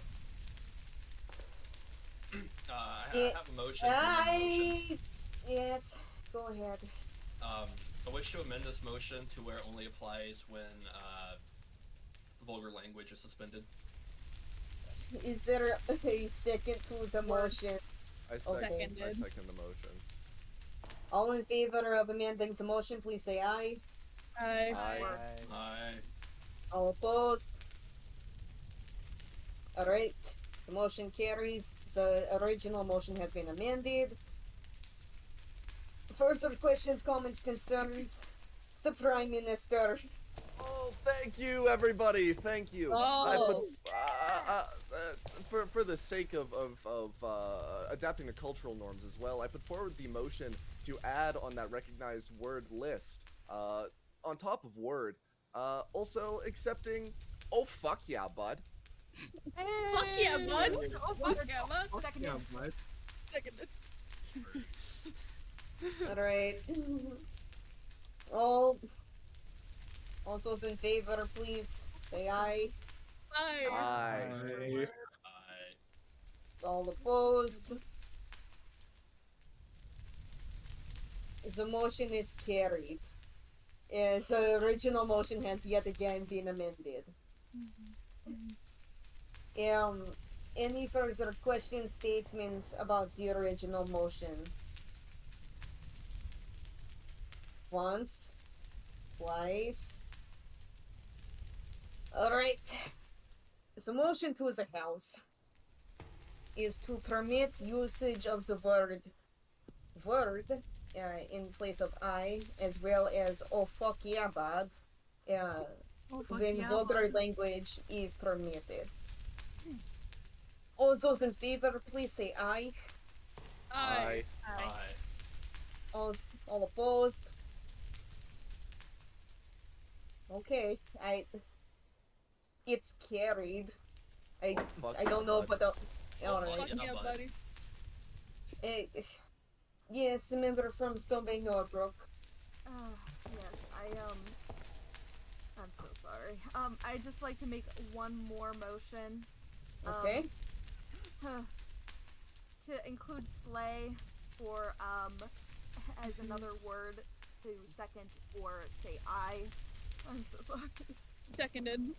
Speaker 9: I have a motion to amend the motion.
Speaker 5: Yes, go ahead.
Speaker 9: I wish to amend this motion to where it only applies when vulgar language is suspended.
Speaker 5: Is there a second to the motion?
Speaker 3: I second the motion.
Speaker 5: All in favor of amending the motion, please say aye.
Speaker 12: Aye.
Speaker 9: Aye.
Speaker 5: All opposed? Alright, the motion carries. The original motion has been amended. Further questions, comments, concerns? The Prime Minister.
Speaker 3: Oh, thank you, everybody. Thank you.
Speaker 5: Oh.
Speaker 3: For the sake of adapting to cultural norms as well, I put forward the motion to add on that recognized word list, on top of word, also accepting, oh fuck yeah, bud.
Speaker 12: Fuck yeah, bud.
Speaker 11: Oh, fuck yeah, bud.
Speaker 13: Yeah, bud.
Speaker 12: Seconded.
Speaker 5: Alright. All those in favor, please say aye.
Speaker 12: Aye.
Speaker 3: Aye.
Speaker 5: All opposed? The motion is carried. The original motion has yet again been amended. Any further questions, statements about the original motion? Once, twice. Alright. The motion to the House is to permit usage of the word in place of I, as well as oh fuck yeah, bud, when vulgar language is permitted. All those in favor, please say aye.
Speaker 12: Aye.
Speaker 5: All opposed? Okay, it's carried. I don't know if alright.
Speaker 12: Fuck yeah, buddy.
Speaker 5: Yes, a member from Stone Bay Norbrook.
Speaker 11: Yes, I'm so sorry. I'd just like to make one more motion.
Speaker 5: Okay.
Speaker 11: To include slay for, as another word to second or say I. I'm so sorry.
Speaker 12: Seconded.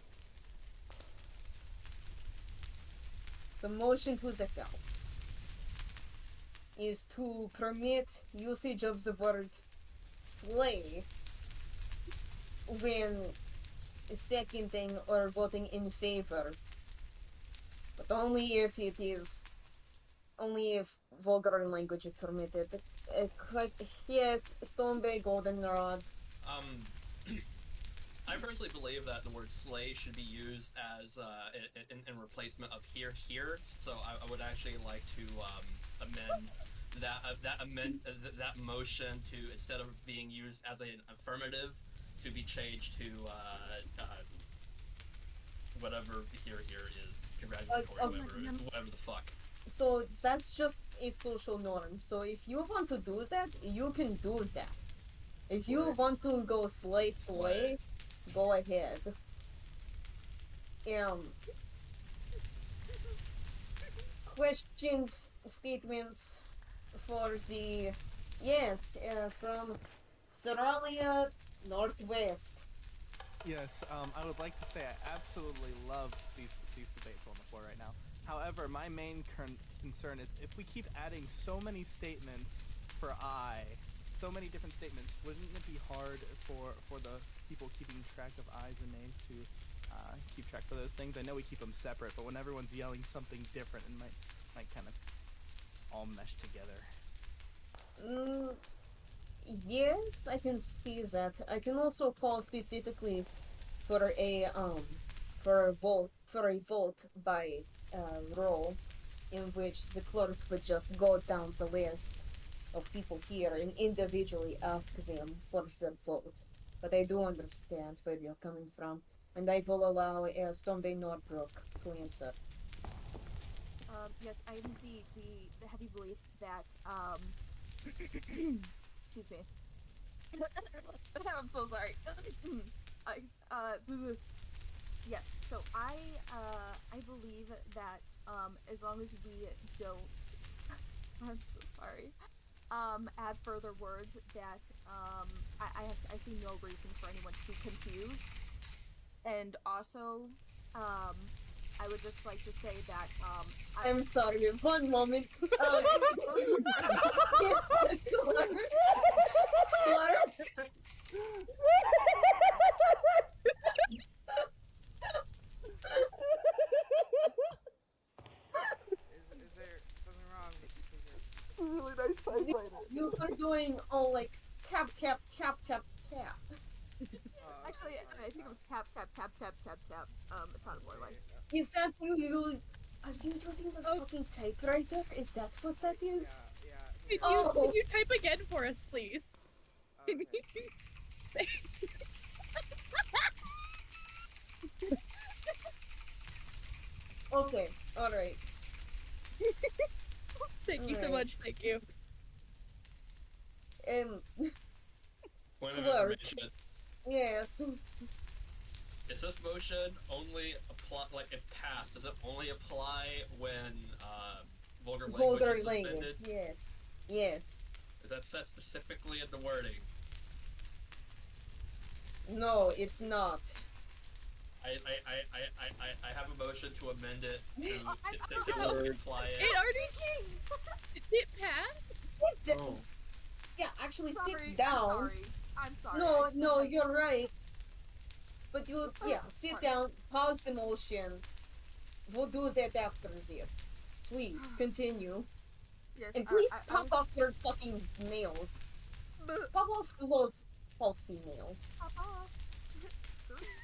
Speaker 5: The motion to the House is to permit usage of the word slay when seconding or voting in favor, but only if vulgar language is permitted. Yes, Stone Bay Goldenrod.
Speaker 9: I personally believe that the word slay should be used as in replacement of here. So I would actually like to amend that motion to, instead of being used as an affirmative, to be changed to whatever here is, congratulatory, whatever the fuck.
Speaker 5: So that's just a social norm. So if you want to do that, you can do that. If you want to go slay, go ahead. Questions, statements for the from Seralia Northwest.
Speaker 14: Yes, I would like to say I absolutely love these debates on the floor right now. However, my main concern is if we keep adding so many statements for I, so many different statements, wouldn't it be hard for the people keeping track of I's and nays to keep track of those things? I know we keep them separate, but when everyone's yelling something different, it might kind of all mesh together.
Speaker 5: Yes, I can see that. I can also call specifically for a vote by roll, in which the clerk would just go down the list of people here and individually ask them for their vote. But I do understand where you're coming from, and I will allow Stone Bay Norbrook to answer.
Speaker 11: Yes, I am the heavy belief that, excuse me. I'm so sorry. Yes. So I believe that as long as we don't, I'm so sorry. Add further words that I see no reason for anyone to be confused, and also I would just like to say that
Speaker 5: I'm sorry, 1 moment.
Speaker 8: Is there something wrong, Mr. Speaker?
Speaker 6: It's a really nice typewriter.
Speaker 5: You are doing all like tap tap tap tap tap.
Speaker 11: Actually, I think it was tap tap tap tap tap tap. It sounded more like.
Speaker 5: Is that you? Are you using the fucking typewriter? Is that what that is?
Speaker 12: Can you type again for us, please?
Speaker 5: Okay, alright.
Speaker 12: Thank you so much. Thank you.
Speaker 9: Point of
Speaker 5: Clerk.
Speaker 9: information.
Speaker 5: Yes.
Speaker 9: Is this motion only apply, like if passed, does it only apply when vulgar language is suspended?
Speaker 5: Yes. Yes.
Speaker 9: Is that set specifically in the wording?
Speaker 5: No, it's not.
Speaker 9: I have a motion to amend it to apply it.
Speaker 12: It already came. Did it pass?
Speaker 5: Sit down. Yeah, actually sit down.
Speaker 11: I'm sorry.
Speaker 5: No, you're right. But you, sit down, pause the motion. We'll do that after this. Please, continue.
Speaker 11: Yes,
Speaker 5: And please pop off your fucking nails. Pop off those falsy nails.
Speaker 11: Pop off.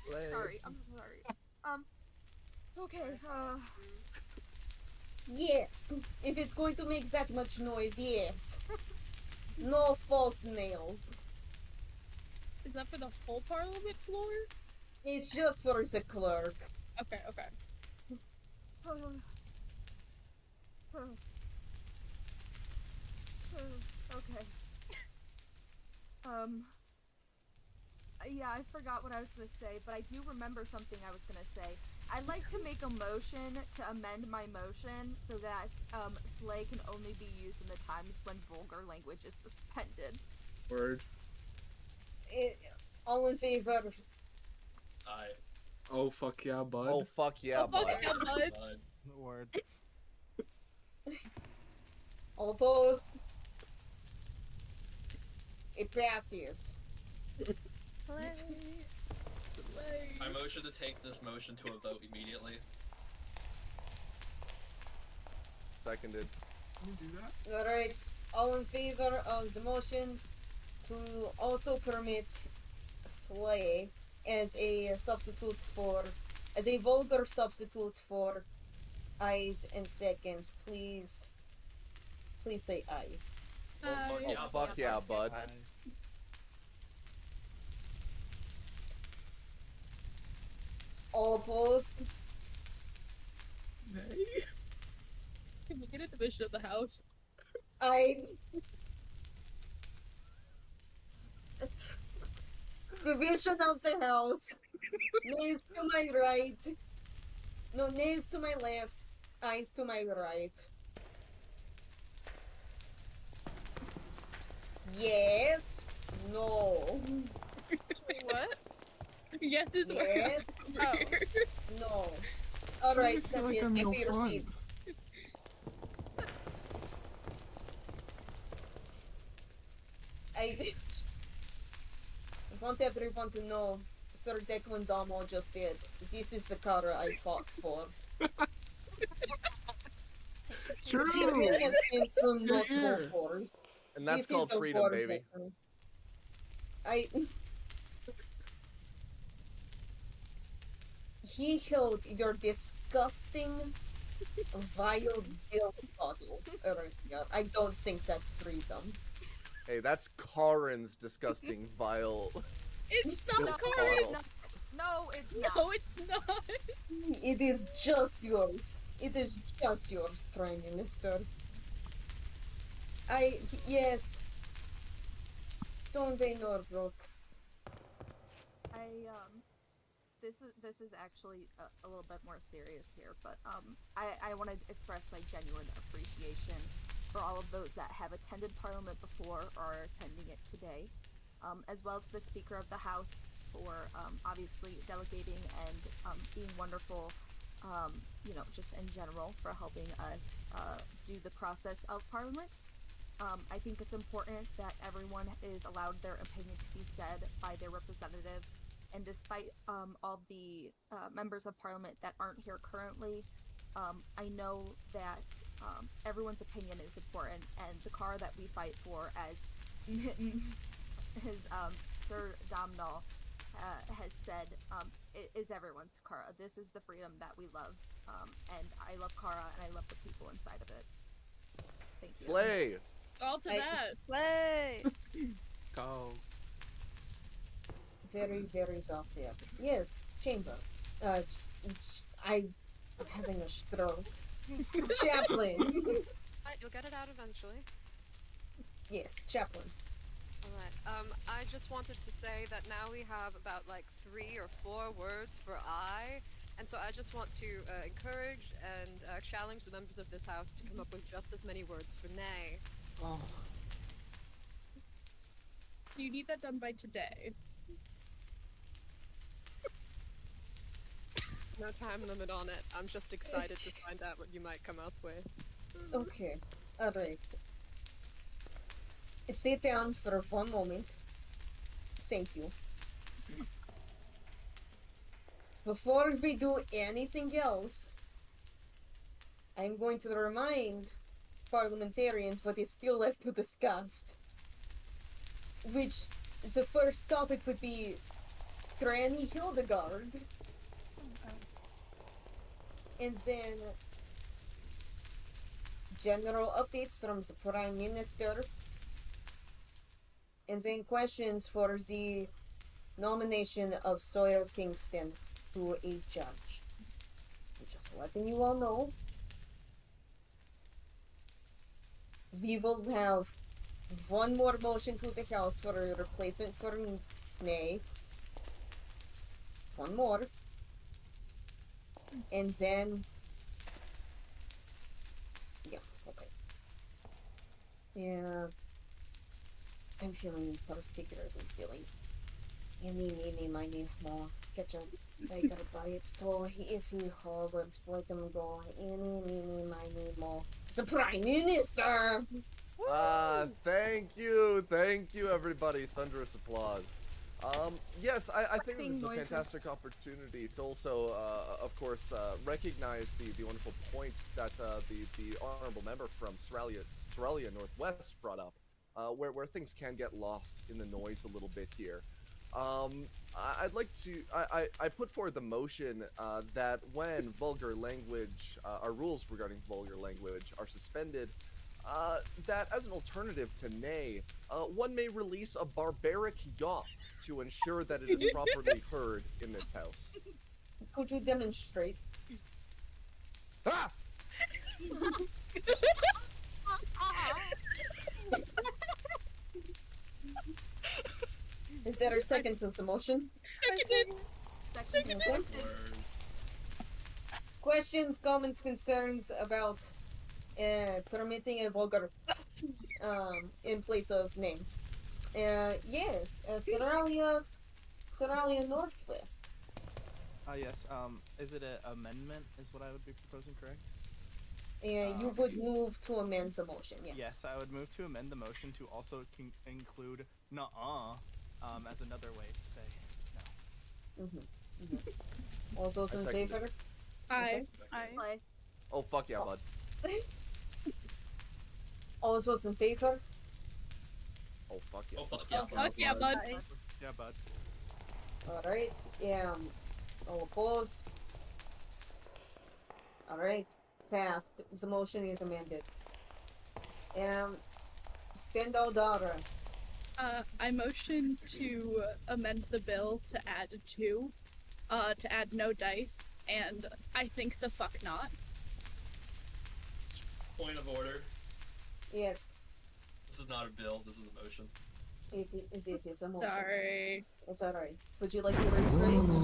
Speaker 11: Sorry, I'm sorry. Okay,
Speaker 5: Yes, if it's going to make that much noise, yes. No false nails.
Speaker 12: Is that for the whole Parliament floor?
Speaker 5: It's just for the clerk.
Speaker 12: Okay, okay.
Speaker 11: Okay. Yeah, I forgot what I was gonna say, but I do remember something I was gonna say. I'd like to make a motion to amend my motion so that slay can only be used in the times when vulgar language is suspended.
Speaker 13: Word.
Speaker 5: All in favor?
Speaker 9: Aye.
Speaker 13: Oh fuck yeah, bud.
Speaker 3: Oh fuck yeah,
Speaker 12: Oh,
Speaker 3: bud.
Speaker 12: fuck yeah, bud.
Speaker 14: Word.
Speaker 5: All opposed? It passes.
Speaker 9: I motion to take this motion to a vote immediately.
Speaker 3: Seconded.
Speaker 13: Can you do that?
Speaker 5: Alright, all in favor of the motion to also permit slay as a substitute for, as a vulgar substitute for ayes and seconds, please say aye.
Speaker 3: Oh fuck yeah, bud.
Speaker 5: All opposed?
Speaker 12: Can we get a division of the house?
Speaker 5: Division of the house. Nays to my right. No, nays to my left. Ayes to my right. Yes. No.
Speaker 12: What? Yes is
Speaker 5: Yes.
Speaker 12: where.
Speaker 5: No. Alright,
Speaker 13: I feel
Speaker 5: that's
Speaker 13: like
Speaker 5: it.
Speaker 13: I'm
Speaker 5: Take
Speaker 13: no
Speaker 5: your
Speaker 13: fun.
Speaker 5: seat. I want everyone to know, Sir Declan Damo just said, this is the car I fought for.
Speaker 13: True.
Speaker 5: This man has been through
Speaker 13: You're
Speaker 5: multiple
Speaker 13: here.
Speaker 5: wars.
Speaker 3: And that's
Speaker 5: This
Speaker 3: called
Speaker 5: is a
Speaker 3: freedom,
Speaker 5: war
Speaker 3: baby.
Speaker 5: veteran. He held your disgusting, vile dill bottle. Oh my god, I don't think that's freedom.
Speaker 3: Hey, that's Karin's disgusting, vile.
Speaker 12: It's
Speaker 3: dill
Speaker 12: not
Speaker 3: bottle.
Speaker 12: Karin!
Speaker 11: No, it's not.
Speaker 12: No, it's not!
Speaker 5: It is just yours. It is just yours, Prime Minister. Yes. Stoneway Norbrook.
Speaker 11: I This is actually a little bit more serious here, but I want to express my genuine appreciation for all of those that have attended Parliament before or are attending it today, as well as the Speaker of the House for obviously delegating and being wonderful, just in general for helping us do the process of Parliament. I think it's important that everyone is allowed their opinion to be said by their representative. And despite all the members of Parliament that aren't here currently, I know that everyone's opinion is important, and the car that we fight for, as Sir Domnall has said, is everyone's car. This is the freedom that we love, and I love Kara, and I love the people inside of it. Thank you.
Speaker 3: Slay!
Speaker 12: All to that.
Speaker 10: Slay!
Speaker 6: Go.
Speaker 5: Very, very well said. Yes, Chamber. I'm having a stroke. Chaplain.
Speaker 7: Alright, you'll get it out eventually.
Speaker 5: Yes, Chaplain.
Speaker 7: Alright, I just wanted to say that now we have about 3 or 4 words for I, and so I just want to encourage and challenge the members of this house to come up with just as many words for nay.
Speaker 5: Oh.
Speaker 12: You need that done by today.
Speaker 7: No time limit on it. I'm just excited to find out what you might come up with.
Speaker 5: Okay, alright. Sit down for 1 moment. Thank you. Before we do anything else, I'm going to remind parliamentarians what is still left to discuss. Which, the first topic would be Granny Hildegard. And then general updates from the Prime Minister. And then questions for the nomination of Sawyer Kingston to a judge. I'm just letting you all know. We will have 1 more motion to the House for a replacement for Nay. 1 more. And then... yeah, okay. Yeah. I'm feeling particularly silly. Eeny, miny, more. Ketchup. I gotta buy its toy. If he hobbers, let them go. Eeny, miny, more. The Prime Minister!
Speaker 3: Thank you everybody. Thunderous applause. Yes, I think this is a fantastic opportunity to also, of course, recognize the wonderful point that the honorable member from Soralia Northwest brought up, where things can get lost in the noise a little bit here. I'd like to, I put forward the motion that when vulgar language, our rules regarding vulgar language are suspended, that as an alternative to nay, one may release a barbaric yawp to ensure that it is properly heard in this house.
Speaker 5: Could you demonstrate?
Speaker 3: Ah!
Speaker 5: Is there a second to the motion?
Speaker 12: Second.
Speaker 5: Okay. Questions, comments, concerns about permitting a vulgar in place of name? Yes, Soralia Northwest.
Speaker 14: Yes, is it an amendment is what I would be proposing, correct?
Speaker 5: You would move to amend the motion, yes.
Speaker 14: Yes, I would move to amend the motion to also include nuh-uh as another way to say no.
Speaker 5: All those in favor?
Speaker 12: Aye.
Speaker 11: Aye.
Speaker 3: Oh, fuck yeah, bud.
Speaker 5: All those in favor?
Speaker 3: Oh, fuck yeah.
Speaker 9: Oh, fuck
Speaker 12: Oh, fuck yeah, bud.
Speaker 14: Yeah, bud.
Speaker 5: Alright, all opposed? Alright, passed. The motion is amended. Stendhal Dara.
Speaker 12: I motion to amend the bill to add 2, to add no dice, and I think the fuck not.
Speaker 9: Point of order.
Speaker 5: Yes.
Speaker 9: This is not a bill, this is a motion.
Speaker 5: This is a motion.
Speaker 12: Sorry.
Speaker 5: It's alright. Would you like to rephrase?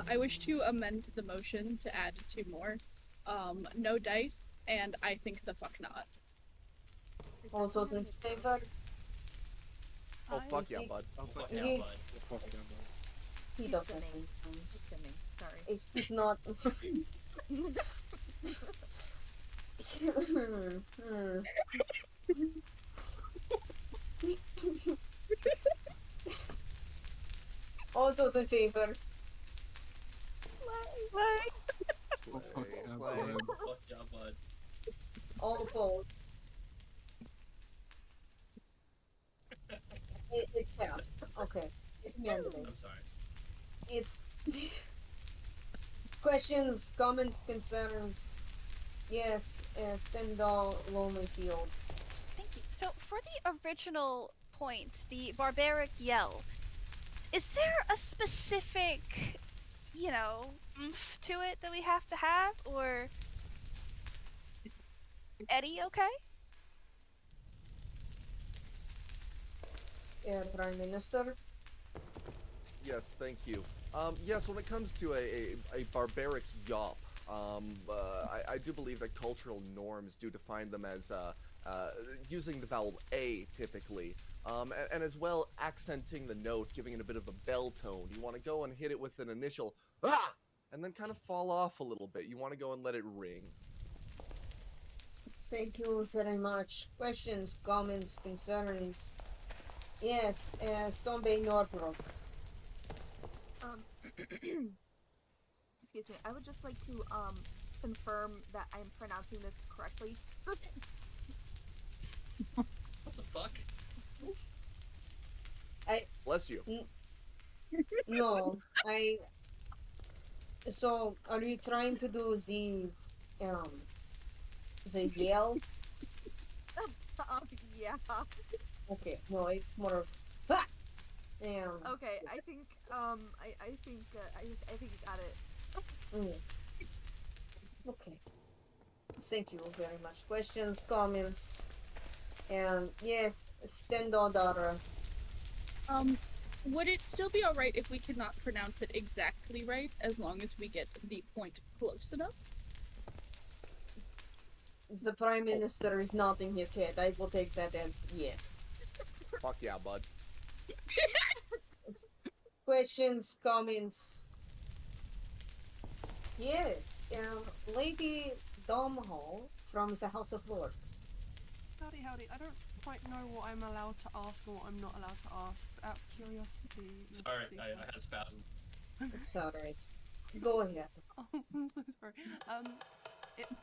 Speaker 12: I wish to amend the motion to add 2 more. No dice, and I think the fuck not.
Speaker 5: All those in favor?
Speaker 3: Oh, fuck yeah, bud.
Speaker 9: Oh, fuck yeah,
Speaker 5: He's-
Speaker 9: bud.
Speaker 5: He
Speaker 11: He's
Speaker 5: doesn't.
Speaker 11: stimming. He's stimming. Sorry.
Speaker 5: He's not. All those in favor?
Speaker 13: Oh, fuck yeah,
Speaker 9: Oh,
Speaker 13: bud.
Speaker 9: fuck yeah, bud.
Speaker 5: All opposed? It's passed. Okay. It's unanimous.
Speaker 9: I'm sorry.
Speaker 5: It's questions, comments, concerns. Yes, Stendhal, Lonely Fields.
Speaker 10: Thank you. So, for the original point, the barbaric yell, is there a specific, oomph to it that we have to have, or Eddie, okay?
Speaker 5: Prime Minister.
Speaker 3: Yes, thank you. Yes, when it comes to a barbaric yawp, I do believe that cultural norms do define them as using the vowel A typically, and as well accenting the note, giving it a bit of a bell tone. You want to go and hit it with an initial ah, and then kind of fall off a little bit. You want to go and let it ring.
Speaker 5: Thank you very much. Questions, comments, concerns. Yes, Stone Bay Northbrook.
Speaker 11: Excuse me. I would just like to confirm that I'm pronouncing this correctly.
Speaker 9: What the fuck?
Speaker 3: Bless you.
Speaker 5: No, So, are you trying to do the yell?
Speaker 11: Yeah.
Speaker 5: Okay, no, it's more of ha!
Speaker 11: Okay, I think I think you got it.
Speaker 5: Okay. Thank you very much. Questions, comments, and yes, Stendhal Dara.
Speaker 12: Would it still be alright if we could not pronounce it exactly right, as long as we get the point close enough?
Speaker 5: The Prime Minister is nodding his head. I will take that as yes.
Speaker 3: Fuck yeah, bud.
Speaker 5: Questions, comments. Yes, Lady Domhall from the House of Lords.
Speaker 15: Howdy, howdy. I don't quite know what I'm allowed to ask or what I'm not allowed to ask. Out of curiosity.
Speaker 9: Sorry, I had a spasm.
Speaker 5: It's alright. Go ahead.
Speaker 15: Oh, I'm so sorry.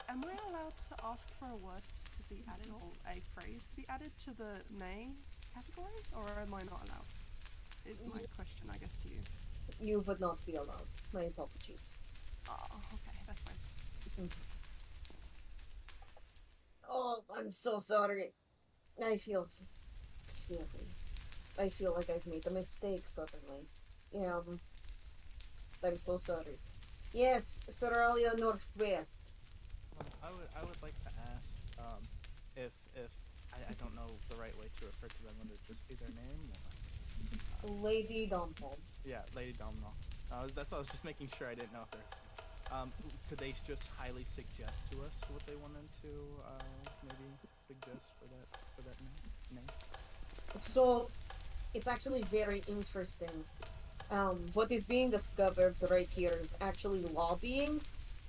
Speaker 15: Am I allowed to ask for a word to be added or a phrase to be added to the nay category, or am I not allowed? Is my question, I guess, to you.
Speaker 5: You would not be allowed. My apologies.
Speaker 15: Oh, okay, that's fine.
Speaker 5: Oh, I'm so sorry. I feel silly. I feel like I've made a mistake suddenly. I'm so sorry. Yes, Seralia Northwest.
Speaker 14: I would like to ask if I don't know the right way to refer to them. Would it just be their name? Or,
Speaker 5: Lady Domhall.
Speaker 14: yeah, Lady Domhnall. That's what I was just making sure. I didn't know if there's. Could they just highly suggest to us what they wanted to maybe suggest for that name?
Speaker 5: So, it's actually very interesting. What is being discovered right here is actually lobbying,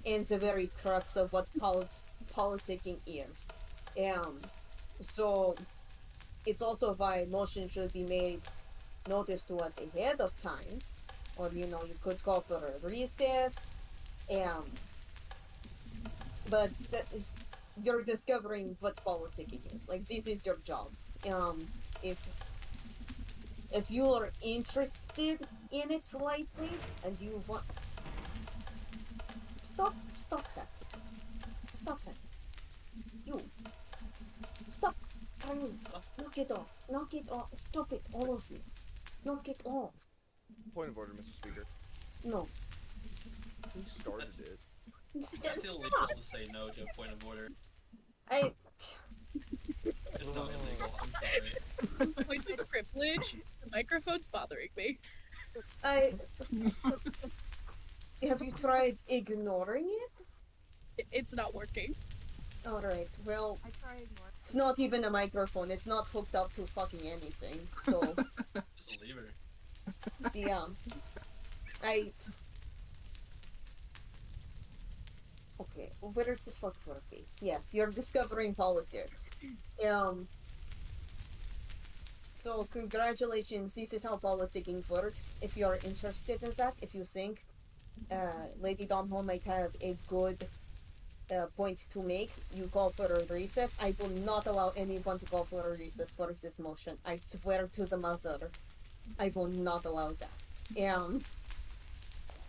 Speaker 5: and the very crux of what politicking is. So, it's also why motion should be made notice to us ahead of time, or you could call for a recess. But you're discovering what politicking is. Like, this is your job. If you are interested in it slightly, and you want... Stop Seth. Stop, Seth. You. Stop. Tyrese. Knock it off. Knock it off. Stop it, all of you. Knock it off.
Speaker 3: Point of order, Mr. Speaker.
Speaker 5: No.
Speaker 3: Who started it?
Speaker 9: That's illegal to say no to a point of order.
Speaker 5: I...
Speaker 9: It's It's not illegal. I'm sorry.
Speaker 12: Point of privilege. The microphone's bothering me.
Speaker 5: Have you tried ignoring it?
Speaker 12: It's not working.
Speaker 5: Alright, well,
Speaker 11: I tried more.
Speaker 5: it's not even a microphone. It's not hooked up to fucking anything. So,
Speaker 9: Just a lever.
Speaker 5: yeah. Okay, where is the fuck working? Yes, you're discovering politics. So congratulations, this is how politicking works. If you're interested in that, if you think Lady Domho might have a good point to make, you call for a recess. I will not allow anyone to call for a recess for this motion. I swear to the mother, I will not allow that.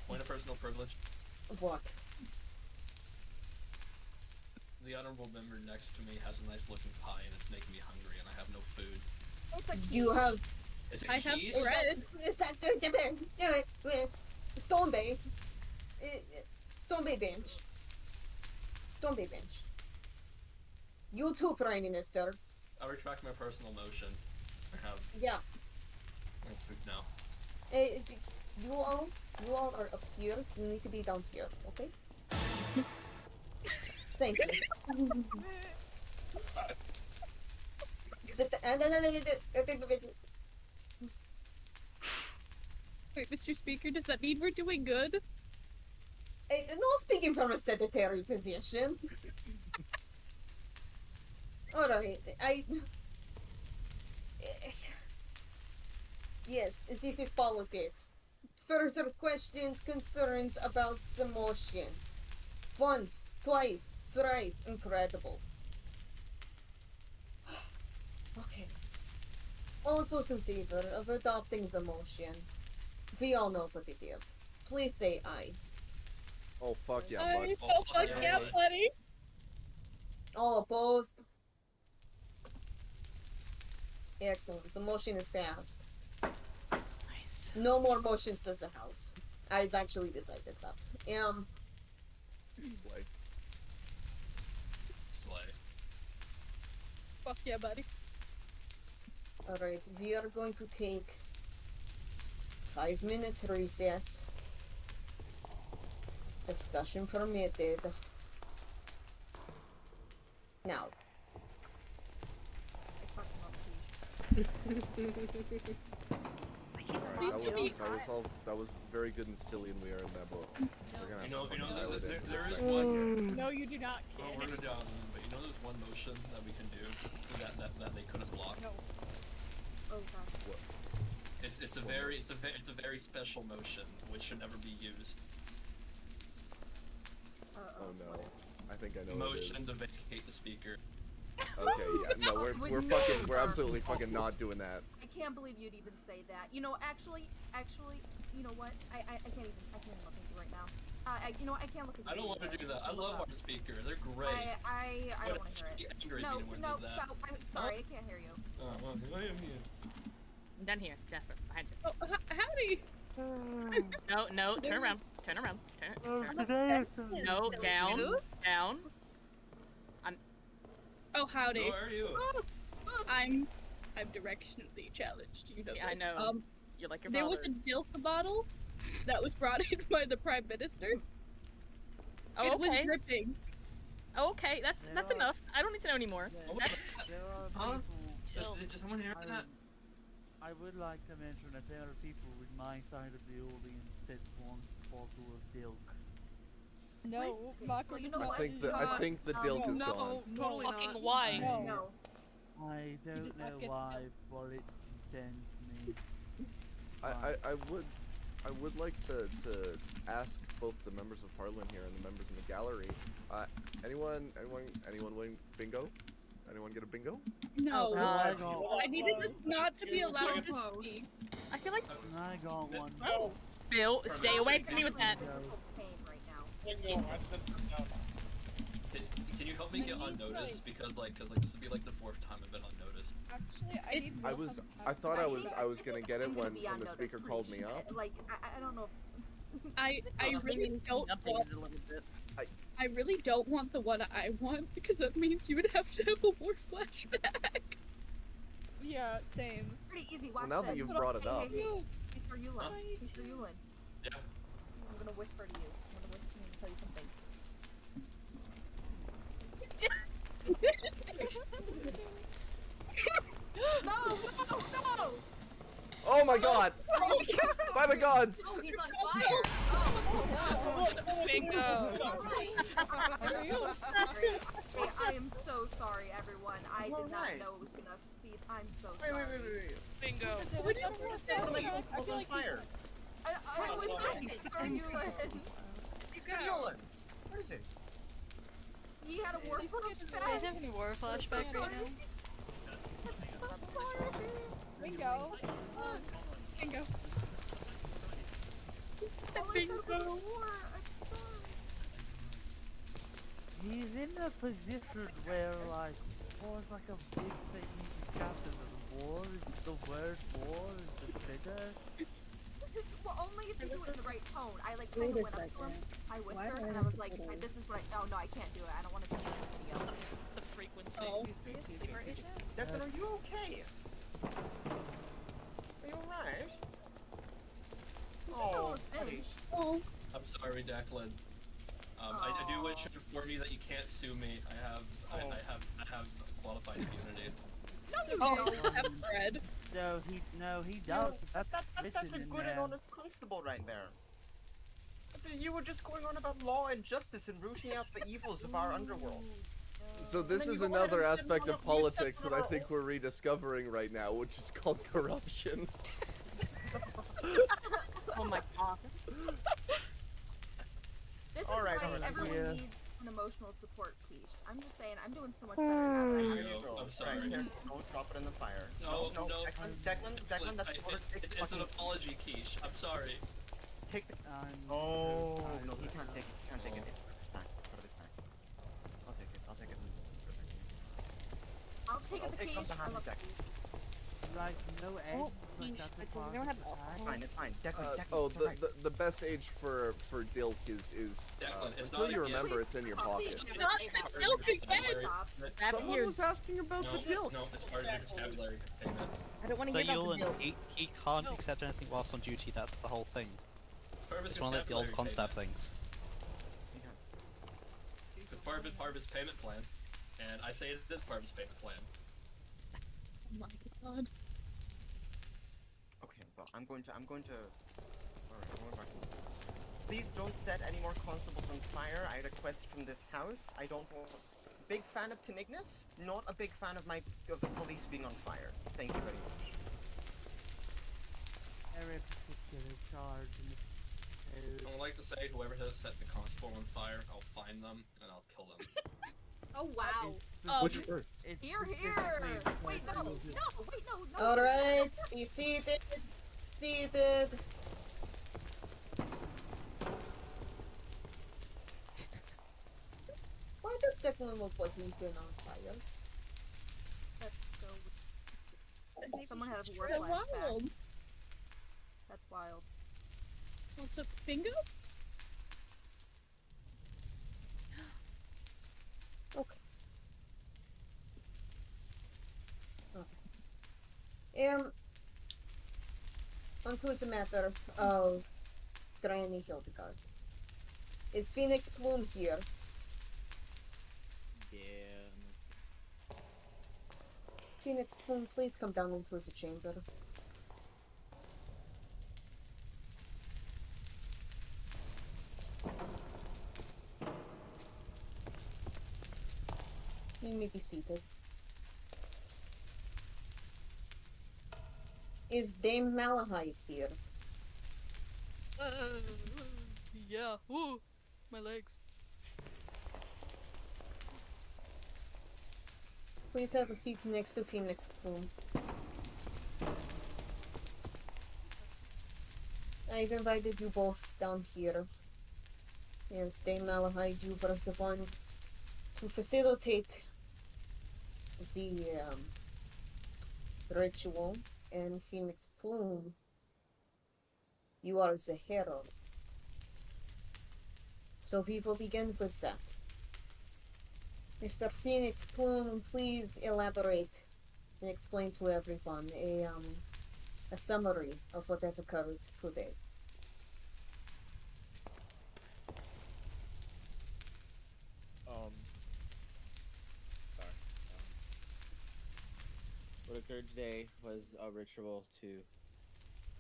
Speaker 9: Point of personal privilege.
Speaker 5: What?
Speaker 9: The honorable member next to me has a nice looking pie and it's making me hungry and I have no food.
Speaker 5: You have...
Speaker 9: Is it
Speaker 12: I have
Speaker 9: cheese?
Speaker 12: bread.
Speaker 5: Stone Bay. Stone Bay bench. Stone Bay bench. You too, Prime Minister.
Speaker 9: I retract my personal motion. I have food now.
Speaker 5: You all are up here. You need to be down here, okay? Thank you. Sit
Speaker 12: Wait, Mr. Speaker, does that mean we're doing good?
Speaker 5: No speaking from a sedentary position. Alright, yes, this is politics. Further questions, concerns about the motion. Once, twice, thrice, incredible. Okay. All those in favor of adopting the motion. We all know what it is. Please say aye.
Speaker 3: Oh fuck yeah, bud.
Speaker 12: Oh, fuck yeah, buddy.
Speaker 5: All opposed? Excellent. The motion is passed.
Speaker 15: Nice.
Speaker 5: No more motions to the House. I've actually decided that.
Speaker 3: Slay.
Speaker 9: Slay.
Speaker 12: Fuck yeah, buddy.
Speaker 5: Alright, we are going to take 5-minute recess. Discussion permitted. Now.
Speaker 3: That was very good and Stillian. We are in that boat. We're gonna
Speaker 9: there is one.
Speaker 12: No, you do not,
Speaker 9: Well,
Speaker 12: kid.
Speaker 9: we're gonna down, but you know there's one motion that we can do that they couldn't block.
Speaker 12: No.
Speaker 11: Oh god.
Speaker 3: What?
Speaker 9: It's a very special motion which should never be used.
Speaker 3: Oh no. I think I know what it is.
Speaker 9: Motion to vacate the speaker.
Speaker 3: Okay, yeah, no, we're absolutely fucking not doing that.
Speaker 11: I can't believe you'd even say that. You know, actually, you know what? I can't even look at you right now. You know what? I can't look at you.
Speaker 9: I don't want to do that. I love our speaker. They're great.
Speaker 11: I don't want to hear it.
Speaker 9: Angry
Speaker 11: No,
Speaker 9: if you
Speaker 11: no,
Speaker 9: did that.
Speaker 11: stop. I'm sorry, I can't hear you.
Speaker 9: Oh, well, I am here.
Speaker 2: I'm down here, Jasper, behind you.
Speaker 12: Oh, howdy.
Speaker 2: No, turn around. Turn around. Turn around. No, down.
Speaker 12: Oh, howdy.
Speaker 9: Who are you?
Speaker 12: I'm directionally challenged. You know
Speaker 2: Yeah,
Speaker 12: this.
Speaker 2: I know. You're like your
Speaker 12: There
Speaker 2: mother.
Speaker 12: was a Dilka bottle that was brought in by the Prime Minister.
Speaker 2: Oh,
Speaker 12: It was
Speaker 2: okay.
Speaker 12: dripping.
Speaker 2: Oh, okay, that's enough. I don't need to know anymore.
Speaker 9: Huh? Does someone hear that?
Speaker 16: I would like to mention that there are people with my side of the audience that want a bottle of Dilk.
Speaker 12: No, Mako
Speaker 11: Well, you
Speaker 12: does
Speaker 11: know
Speaker 12: not.
Speaker 11: what?
Speaker 3: I think the Dilk is gone.
Speaker 15: Totally
Speaker 2: Fucking
Speaker 15: not.
Speaker 2: why?
Speaker 11: No.
Speaker 16: I don't
Speaker 12: does not
Speaker 16: know
Speaker 12: get
Speaker 16: why, but it intends me.
Speaker 3: I would like to ask both the members of Parliament here and the members in the gallery. Anyone win bingo? Anyone get a bingo?
Speaker 12: No.
Speaker 16: I got
Speaker 12: I needed this not to be allowed to speak.
Speaker 2: I feel like
Speaker 16: I got one.
Speaker 2: Bill, stay away from me with that.
Speaker 11: Pain right now.
Speaker 9: Can you help me get unnoticed? Because this would be like the 4th time I've been unnoticed.
Speaker 12: Actually, I need
Speaker 3: I thought I was gonna get it when the speaker called me up.
Speaker 11: Like, I don't know if...
Speaker 12: I really don't want. I really don't want the one I want because that means you would have to have a war flashback.
Speaker 11: Yeah, same.
Speaker 5: Pretty easy. Watch
Speaker 3: Well, now
Speaker 5: this.
Speaker 3: that you've brought it up.
Speaker 5: Mr. Yulin.
Speaker 9: Huh?
Speaker 5: Mr. Yulin.
Speaker 9: Yeah.
Speaker 5: I'm gonna whisper to you. I'm gonna tell you something. No! No!
Speaker 3: Oh my god! By the gods!
Speaker 5: Oh, he's on fire! Oh, no!
Speaker 2: Bingo!
Speaker 11: Hey, I am so sorry, everyone. I did not know it was gonna be. I'm so sorry.
Speaker 8: Wait.
Speaker 2: Bingo!
Speaker 8: Who just set one of my constables on fire?
Speaker 11: I was Mr. Yulin.
Speaker 8: Mr. Yulin! What is it?
Speaker 11: He had a war flashback.
Speaker 7: Guys having a war flashback right now?
Speaker 11: Bingo.
Speaker 12: Bingo.
Speaker 11: Bingo.
Speaker 16: He's in a position where, like, war's like a big thing captain of war. The word war is just bigger.
Speaker 11: Well, only if you do it in the right tone. I like kind of went up to him. I whispered and I was like, "This is what I." Oh no, I can't do it. I don't want to do anybody else.
Speaker 2: The frequency.
Speaker 12: Oh.
Speaker 8: Declan, are you okay? Are you alright? Oh, buddy.
Speaker 12: Oh.
Speaker 9: I'm sorry, Declan. I do wish to inform you that you can't sue me. I have qualified immunity.
Speaker 11: No, you
Speaker 12: Oh, that's bread.
Speaker 16: No, he does.
Speaker 8: That's a good and honest constable right there. You were just going on about law and justice and rooting out the evils of our underworld.
Speaker 3: So this is another aspect of politics that I think we're rediscovering right now, which is called corruption.
Speaker 2: Oh my god.
Speaker 11: This is
Speaker 8: Alright,
Speaker 11: why everyone
Speaker 16: yeah.
Speaker 11: needs an emotional support, please. I'm just saying, I'm doing so much better now that I have
Speaker 9: No, I'm sorry.
Speaker 8: Right, here, don't drop it in the fire.
Speaker 9: No.
Speaker 8: Declan, that's
Speaker 9: It's,
Speaker 8: order.
Speaker 9: it's an apology, Quiche. I'm sorry.
Speaker 8: Take the. Oh no, he can't take it. He can't take it. It's part of his pack. I'll take it. I'll take it.
Speaker 11: I'll take it the
Speaker 8: take on
Speaker 11: case.
Speaker 8: behalf of Declan.
Speaker 16: Like, no eggs. Like, that's a part of the pack.
Speaker 8: It's fine. Declan,
Speaker 3: Oh,
Speaker 8: it's alright.
Speaker 3: the best age for Dilk is
Speaker 9: Declan, it's
Speaker 3: until
Speaker 9: not
Speaker 3: you
Speaker 9: a
Speaker 3: remember
Speaker 9: gift.
Speaker 3: it's in your pocket.
Speaker 12: Not the milk again!
Speaker 3: Someone was asking about
Speaker 9: No,
Speaker 3: the Dilk.
Speaker 9: no, it's part of your constabulary containment.
Speaker 17: I don't want to
Speaker 18: But
Speaker 17: hear about the
Speaker 18: Yulin,
Speaker 17: bill.
Speaker 18: he can't accept anything whilst on duty, that's the whole thing.
Speaker 9: Part of his
Speaker 18: It's one of like the old
Speaker 9: constabulary
Speaker 18: constab things.
Speaker 9: It's part of his payment plan, and I say it is part of his payment plan.
Speaker 12: Oh my god.
Speaker 8: Okay, well, I'm going to. Alright, what am I going to do this? Please don't set any more constables on fire. I request from this house. I don't want. Big fan of Tenignus, not a big fan of the police being on fire. Thank you very much.
Speaker 16: Very particular charge.
Speaker 9: I would like to say, whoever has set the constable on fire, I'll find them and I'll kill them.
Speaker 11: Oh wow.
Speaker 13: Which first?
Speaker 11: Here. Wait, no. No, wait, no.
Speaker 5: Alright, be seated. Seated. Why does Declan look like he's been on fire?
Speaker 11: That's so weird. Someone had a war
Speaker 12: That's
Speaker 11: flashback.
Speaker 12: wild.
Speaker 11: That's wild.
Speaker 12: What's up, bingo?
Speaker 5: Okay. Onto the matter of Granny Hildegard. Is Phoenix Plume here?
Speaker 18: Yeah.
Speaker 5: Phoenix Plume, please come down into the chamber. You may be seated. Is Dame Malahide here?
Speaker 2: Yeah. Ooh, my legs.
Speaker 5: Please have a seat next to Phoenix Plume. I've invited you both down here. Yes, Dame Malahide, you were the one to facilitate the ritual, and Phoenix Plume, you are the herald. So we will begin with that. Mr. Phoenix Plume, please elaborate and explain to everyone a summary of what has occurred today.
Speaker 17: Sorry. What occurred today was a ritual to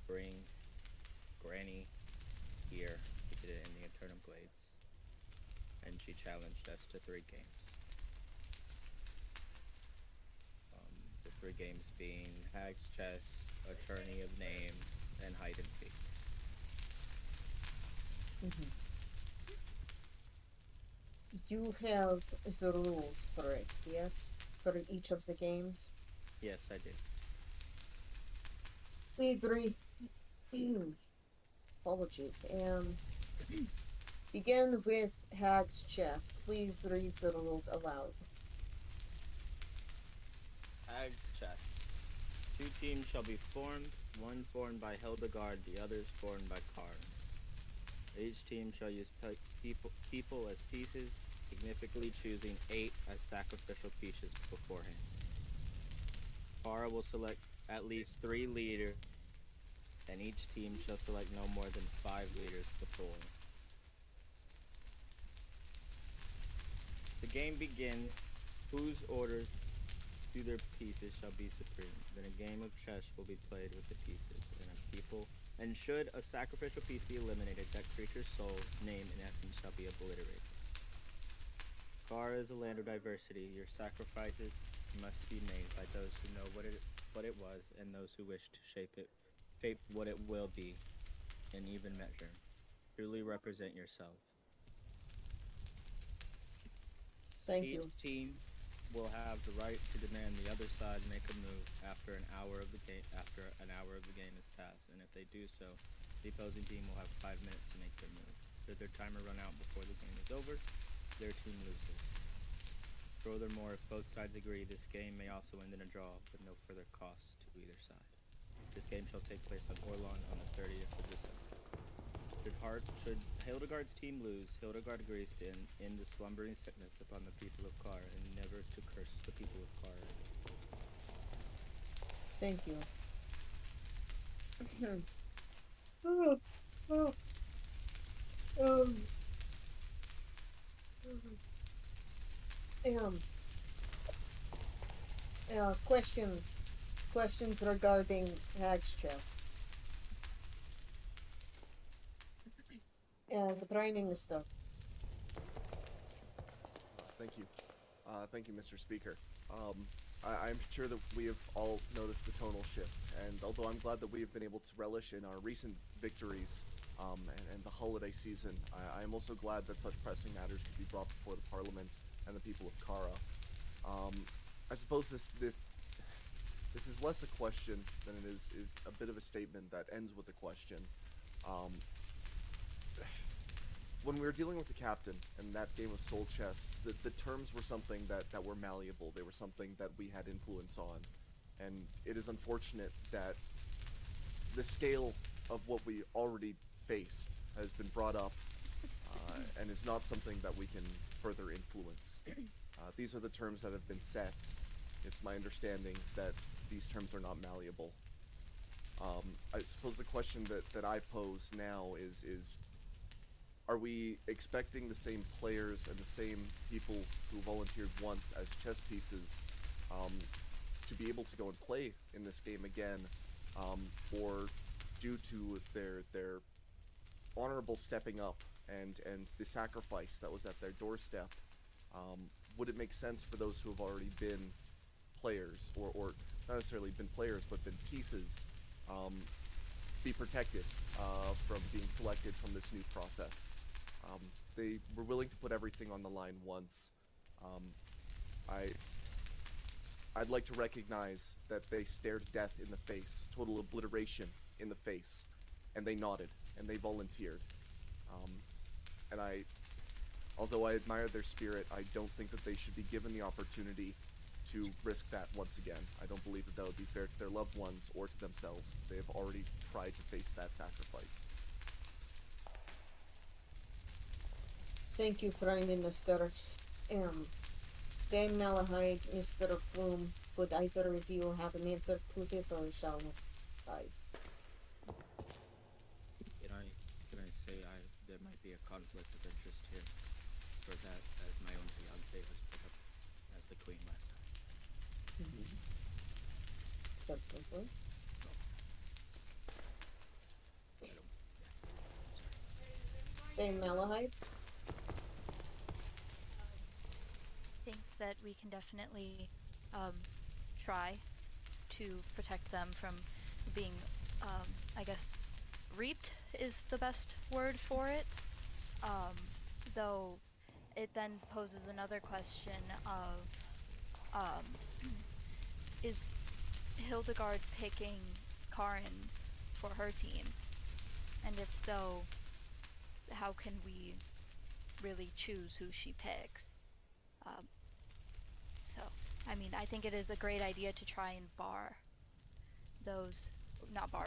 Speaker 17: bring Granny here. We did it in the Eternal Glades, and she challenged us to 3 games. The 3 games being Hag's Chess, Attorney of Names, and Hide and Seek.
Speaker 5: You have the rules for it, yes? For each of the games?
Speaker 17: Yes, I do.
Speaker 5: We agree. Apologies. Begin with Hag's Chest. Please read the rules aloud.
Speaker 17: Hag's Chess. 2 teams shall be formed, one formed by Hildegard, the others formed by Karn. Each team shall use people as pieces, significantly choosing 8 as sacrificial pieces beforehand. Kara will select at least 3 leaders, and each team shall select no more than 5 leaders before. The game begins. Whose orders to their pieces shall be supreme. Then a game of chess will be played with the pieces, and should a sacrificial piece be eliminated, that creature's soul, name, and essence shall be obliterated. Kara is a land of diversity. Your sacrifices must be made by those who know what it was, and those who wish to shape what it will be in even measure. Truly represent yourself.
Speaker 5: Thank
Speaker 17: Each
Speaker 5: you.
Speaker 17: team will have the right to demand the other side make a move after an hour of the game has passed, and if they do so, the opposing team will have 5 minutes to make their move. Should their timer run out before the game is over, their team loses. Furthermore, if both sides agree, this game may also end in a draw, but no further cost to either side. This game shall take place on Orlon on the 30th of December. Should Hildegard's team lose, Hildegard agrees to end the slumbering sickness upon the people of Kara and never to curse the people of Kara.
Speaker 5: Thank you. Questions regarding Hag's Chest. The Prime Minister.
Speaker 3: Thank you. Thank you, Mr. Speaker. I'm sure that we have all noticed the tonal shift, and although I'm glad that we have been able to relish in our recent victories and the holiday season, I am also glad that such pressing matters could be brought before the Parliament and the people of Kara. I suppose this is less a question than it is a bit of a statement that ends with a question. When we were dealing with the captain in that game of Soul Chess, the terms were something that were malleable. They were something that we had influence on. And it is unfortunate that the scale of what we already faced has been brought up and is not something that we can further influence. These are the terms that have been set. It's my understanding that these terms are not malleable. I suppose the question that I pose now is are we expecting the same players and the same people who volunteered once as chess pieces to be able to go and play in this game again, or due to their honorable stepping up and the sacrifice that was at their doorstep, would it make sense for those who have already been players, or not necessarily been players, but been pieces, be protected from being selected from this new process? They were willing to put everything on the line once. I'd like to recognize that they stared death in the face, total obliteration in the face, and they nodded, and they volunteered. And although I admire their spirit, I don't think that they should be given the opportunity to risk that once again. I don't believe that would be fair to their loved ones or to themselves. They have already tried to face that sacrifice.
Speaker 5: Thank you, Prime Minister. Dame Malahide, Mr. Plume, would either of you have an answer to this, or shall I?
Speaker 17: Can I say there might be a conflict of interest here, for that as my own fiance was put up as the queen last time.
Speaker 5: Certainly. Dame Malahide?
Speaker 10: I think that we can definitely try to protect them from being, I guess, reaped is the best word for it. Though it then poses another question of, is Hildegard picking Karens for her team? And if so, how can we really choose who she picks? So, I mean, I think it is a great idea to try and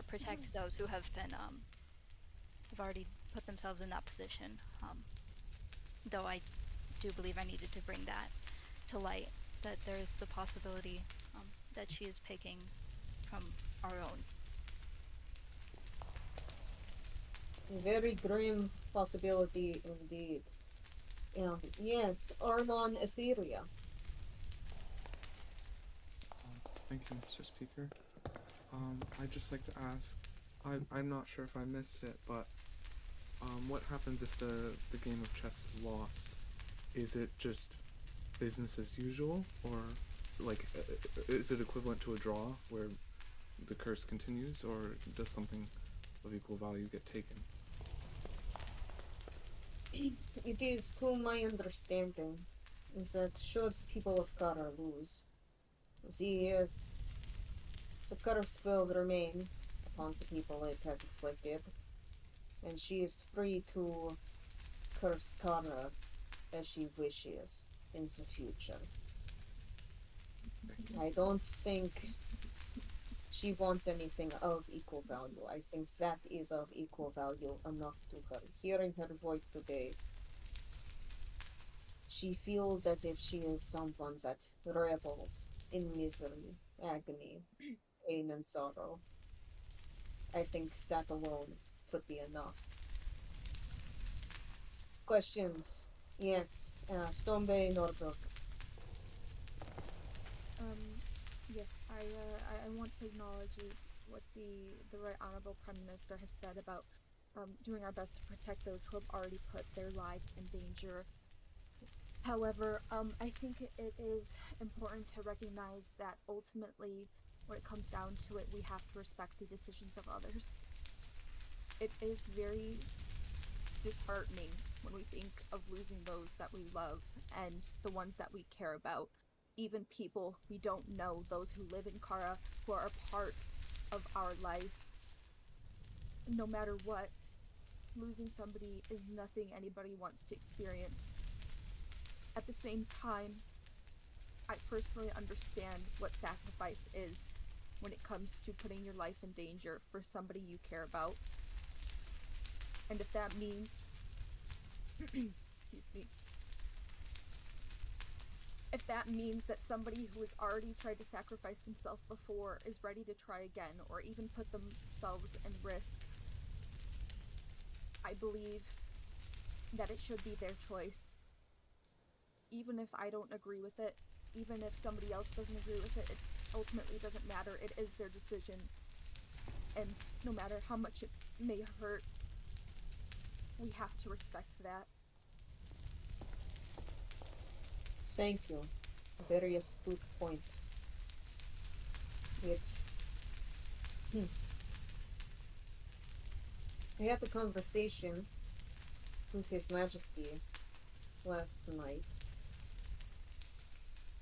Speaker 10: protect those who have been, have already put themselves in that position. Though I do believe I needed to bring that to light, that there is the possibility that she is picking from our own.
Speaker 5: A very grim possibility indeed. Yes, Armon Etheria.
Speaker 13: Thank you, Mr. Speaker. I'd just like to ask, I'm not sure if I missed it, but what happens if the game of chess is lost? Is it just business as usual, or like is it equivalent to a draw where the curse continues, or does something of equal value get taken?
Speaker 5: It is, to my understanding, that should people of Kara lose, the curse will remain upon the people it has afflicted, and she is free to curse Kara as she wishes in the future. I don't think she wants anything of equal value. I think that is of equal value enough to her. Hearing her voice today, she feels as if she is someone that revels in misery, agony, pain, and sorrow. I think that alone would be enough. Questions? Yes, Stormbay Norbrook.
Speaker 11: Yes, I want to acknowledge what the Right Honorable Prime Minister has said about doing our best to protect those who have already put their lives in danger. However, I think it is important to recognize that ultimately, when it comes down to it, we have to respect the decisions of others. It is very disheartening when we think of losing those that we love and the ones that we care about. Even people we don't know, those who live in Kara, who are a part of our life. No matter what, losing somebody is nothing anybody wants to experience. At the same time, I personally understand what sacrifice is when it comes to putting your life in danger for somebody you care about. And if that means, excuse me, if that means that somebody who has already tried to sacrifice themselves before is ready to try again, or even put themselves in risk, I believe that it should be their choice. Even if I don't agree with it, even if somebody else doesn't agree with it, it ultimately doesn't matter. It is their decision. And no matter how much it may hurt, we have to respect that.
Speaker 5: Thank you. A very astute point. It's... I had a conversation with His Majesty last night,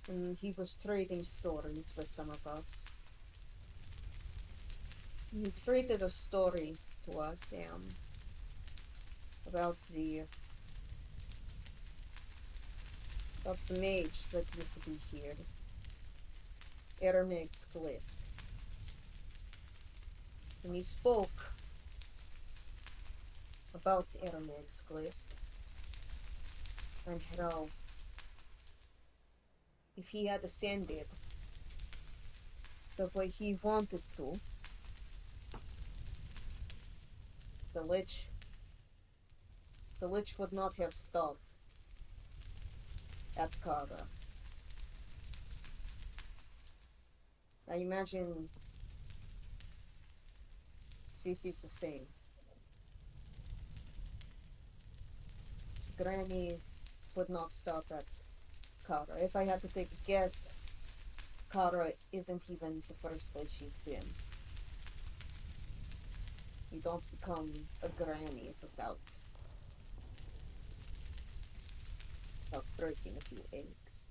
Speaker 5: and he was trading stories with some of us. He traded a story to us, about the mage that used to be here, Eremig's Glisk. And he spoke about Eremig's Glisk And hell, if he had ascended the way he wanted to, the Lich would not have stopped at Kara. I imagine this is the same. The Granny would not stop at Kara. If I had to take a guess, Kara isn't even the first place she's been. You don't become a granny without breaking a few eggs.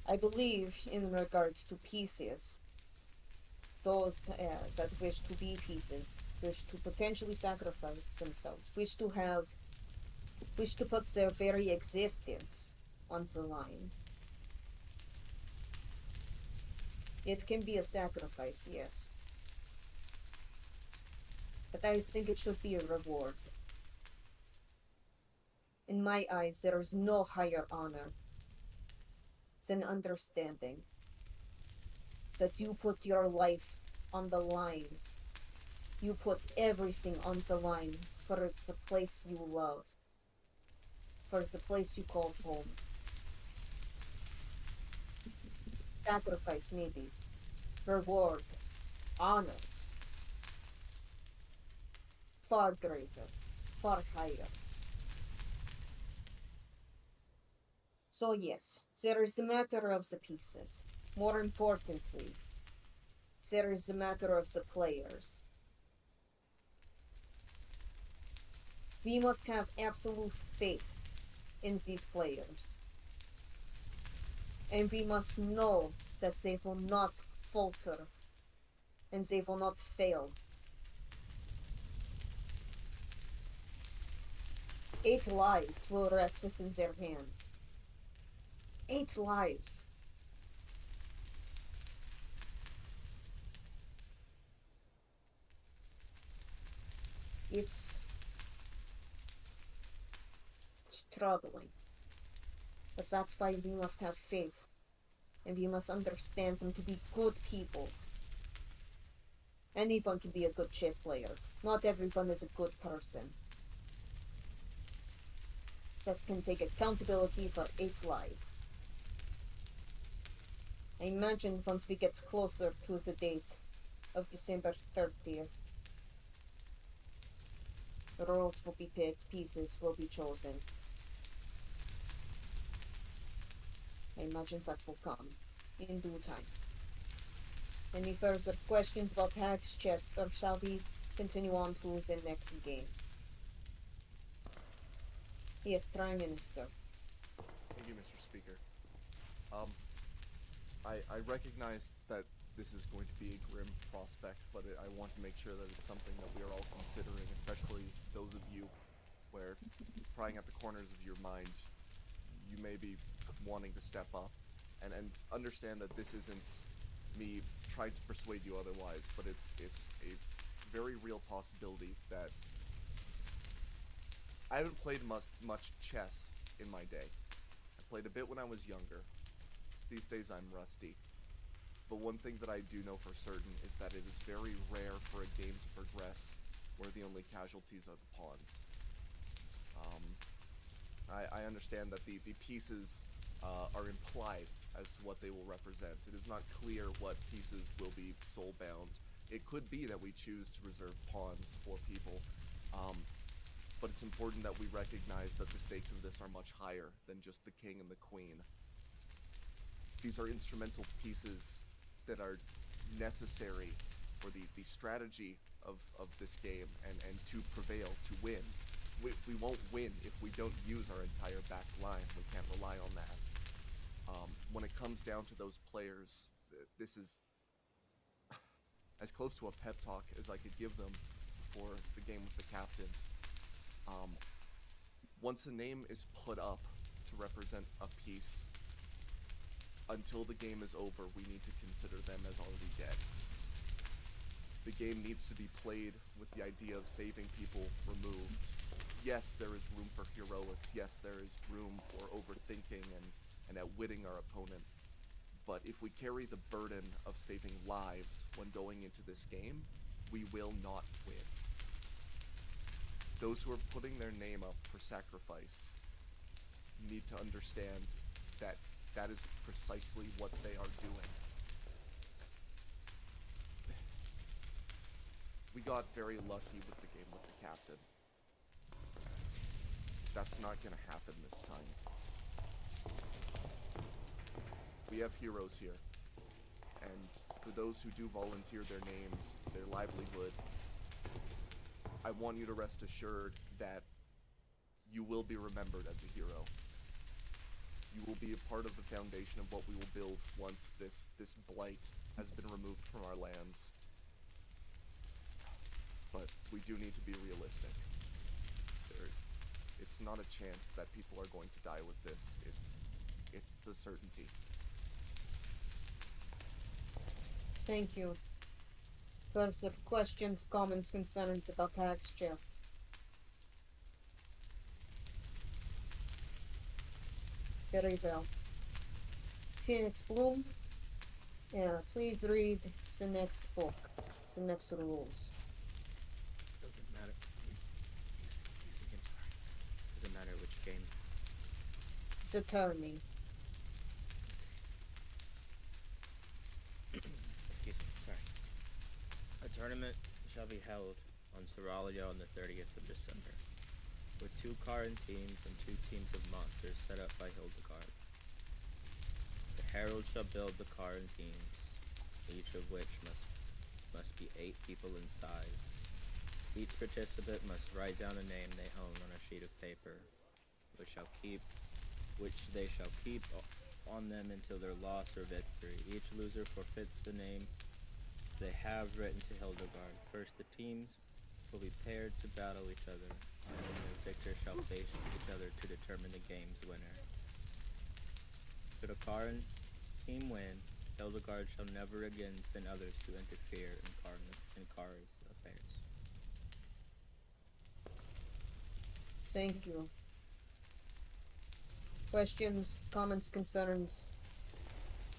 Speaker 5: I believe, in regards to pieces, those that wish to be pieces, wish to potentially sacrifice themselves, wish to put their very existence on the line. It can be a sacrifice, yes. But I think it should be a reward. In my eyes, there is no higher honor than understanding that you put your life on the line. You put everything on the line for it's the place you love, for it's the place you call home. Sacrifice, maybe. Reward. Honor. Far greater. Far higher. So yes, there is the matter of the pieces. More importantly, there is the matter of the players. We must have absolute faith in these players. And we must know that they will not falter and they will not fail. 8 lives will rest within their hands. 8 lives. It's troubling. But that's why we must have faith. And we must understand them to be good people. Anyone can be a good chess player. Not everyone is a good person. That can take accountability for 8 lives. I imagine once we get closer to the date of December 30th, roles will be picked, pieces will be chosen. I imagine that will come in due time. Any further questions about Hack's chest, or shall we continue on to the next game? Yes, Prime Minister.
Speaker 3: Thank you, Mr. Speaker. I recognize that this is going to be a grim prospect, but I want to make sure that it's something that we are all considering, especially those of you where, prying at the corners of your mind, you may be wanting to step up and understand that this isn't me trying to persuade you otherwise, but it's a very real possibility that I haven't played much chess in my day. I played a bit when I was younger. These days I'm rusty. But one thing that I do know for certain is that it is very rare for a game to progress where the only casualties are the pawns. I understand that the pieces are implied as to what they will represent. It is not clear what pieces will be soul-bound. It could be that we choose to reserve pawns for people, but it's important that we recognize that the stakes of this are much higher than just the king and the queen. These are instrumental pieces that are necessary for the strategy of this game and to prevail, to win. We won't win if we don't use our entire back line. We can't rely on that. When it comes down to those players, this is as close to a pep talk as I could give them before the game with the captain. Once a name is put up to represent a piece, until the game is over, we need to consider them as already dead. The game needs to be played with the idea of saving people removed Yes, there is room for heroics. Yes, there is room for overthinking and outwitting our opponent. But if we carry the burden of saving lives when going into this game, we will not win. Those who are putting their name up for sacrifice need to understand that that is precisely what they are doing. We got very lucky with the game with the captain. That's not gonna happen this time. We have heroes here. And for those who do volunteer their names, their livelihood, I want you to rest assured that you will be remembered as a hero. You will be a part of the foundation of what we will build once this blight has been removed from our lands. But we do need to be realistic. It's not a chance that people are going to die with this. It's the certainty.
Speaker 5: Thank you. Further questions, comments, concerns about tax chess? Very well. Phoenix Bloom, please read the next book, the next rules.
Speaker 17: Doesn't matter. Doesn't matter which game.
Speaker 5: The tourney.
Speaker 17: Excuse me, sorry. A tournament shall be held on Seralia on the 30th of December, with 2 Karin teams and 2 teams of monsters set up by Hildegard. The herald shall build the Karin teams, each of which must be 8 people in size. Each participant must write down a name they own on a sheet of paper, which they shall keep on them until their loss or victory. Each loser forfeits the name they have written to Hildegard. First, the teams will be paired to battle each other, and then the victor shall face each other to determine the game's winner. Should a Karin team win, Hildegard shall never again send others to interfere in Kara's affairs.
Speaker 5: Thank you. Questions, comments, concerns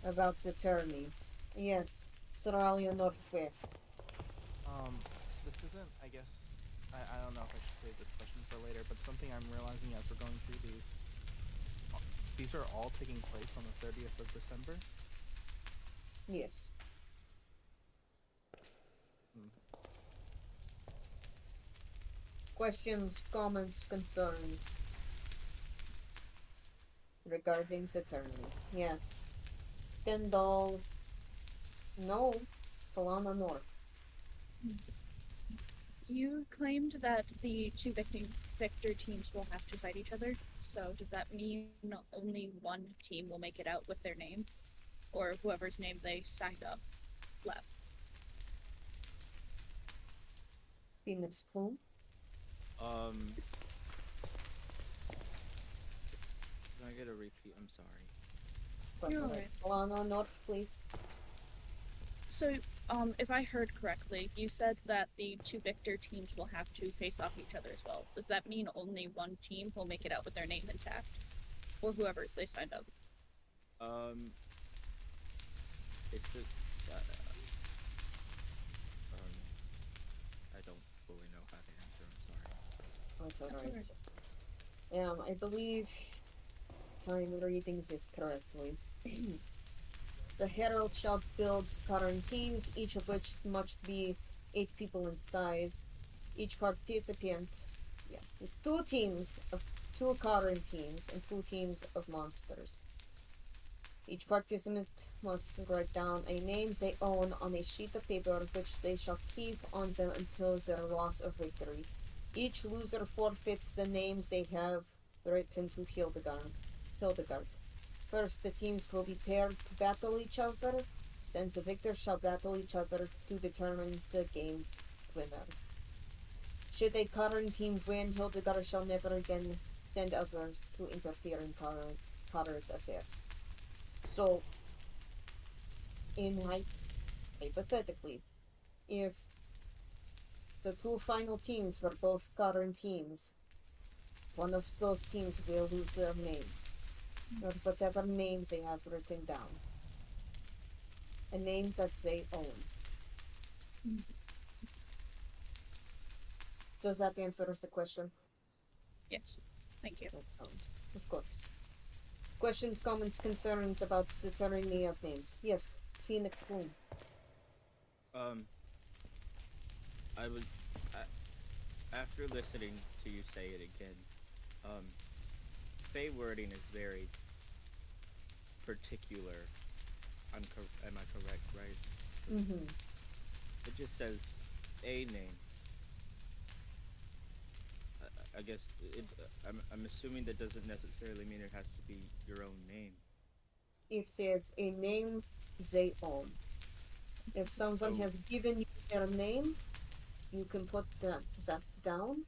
Speaker 5: about the tourney? Yes, Seralia Northwest.
Speaker 14: This isn't, I guess, I don't know if I should save this question for later, but something I'm realizing as we're going through these are all taking place on the 30th of December?
Speaker 5: Yes. Questions, comments, concerns regarding the tourney? Yes. Stendhal. No. Falana North.
Speaker 12: You claimed that the 2 victor teams will have to fight each other, so does that mean only one team will make it out with their name? Or whoever's name they signed up left?
Speaker 5: Phoenix Plume.
Speaker 17: Can I get a repeat? I'm sorry.
Speaker 5: You're alright. Falana North, please.
Speaker 12: So, if I heard correctly, you said that the 2 victor teams will have to face off each other as well. Does that mean only one team will make it out with their name intact? Or whoever's they signed up?
Speaker 17: It's just, I don't fully know how to answer, I'm sorry.
Speaker 5: That's alright. I believe, if I'm reading this correctly, the herald shall build current teams, each of which must be 8 people in size. Each participant, with 2 teams of 2 current teams and 2 teams of monsters. Each participant must write down a name they own on a sheet of paper, which they shall keep on them until their loss or victory. Each loser forfeits the names they have written to Hildegard. First, the teams will be paired to battle each other, then the victors shall battle each other to determine the game's winner. Should a current team win, Hildegard shall never again send others to interfere in Kara's affairs. So, hypothetically, if the 2 final teams were both current teams, one of those teams will lose their names, or whatever names they have written down, and names that they own. Does that answer the question?
Speaker 12: Yes. Thank you.
Speaker 5: Excellent. Of course. Questions, comments, concerns about the tyranny of names? Yes, Phoenix Bloom.
Speaker 17: I was, after listening to you say it again, Fey wording is very particular. Am I correct, right?
Speaker 5: Mm-hmm.
Speaker 17: It just says a name. I guess I'm assuming that doesn't necessarily mean it has to be your own name.
Speaker 5: It says a name they own. If someone has given you their name, you can put that down.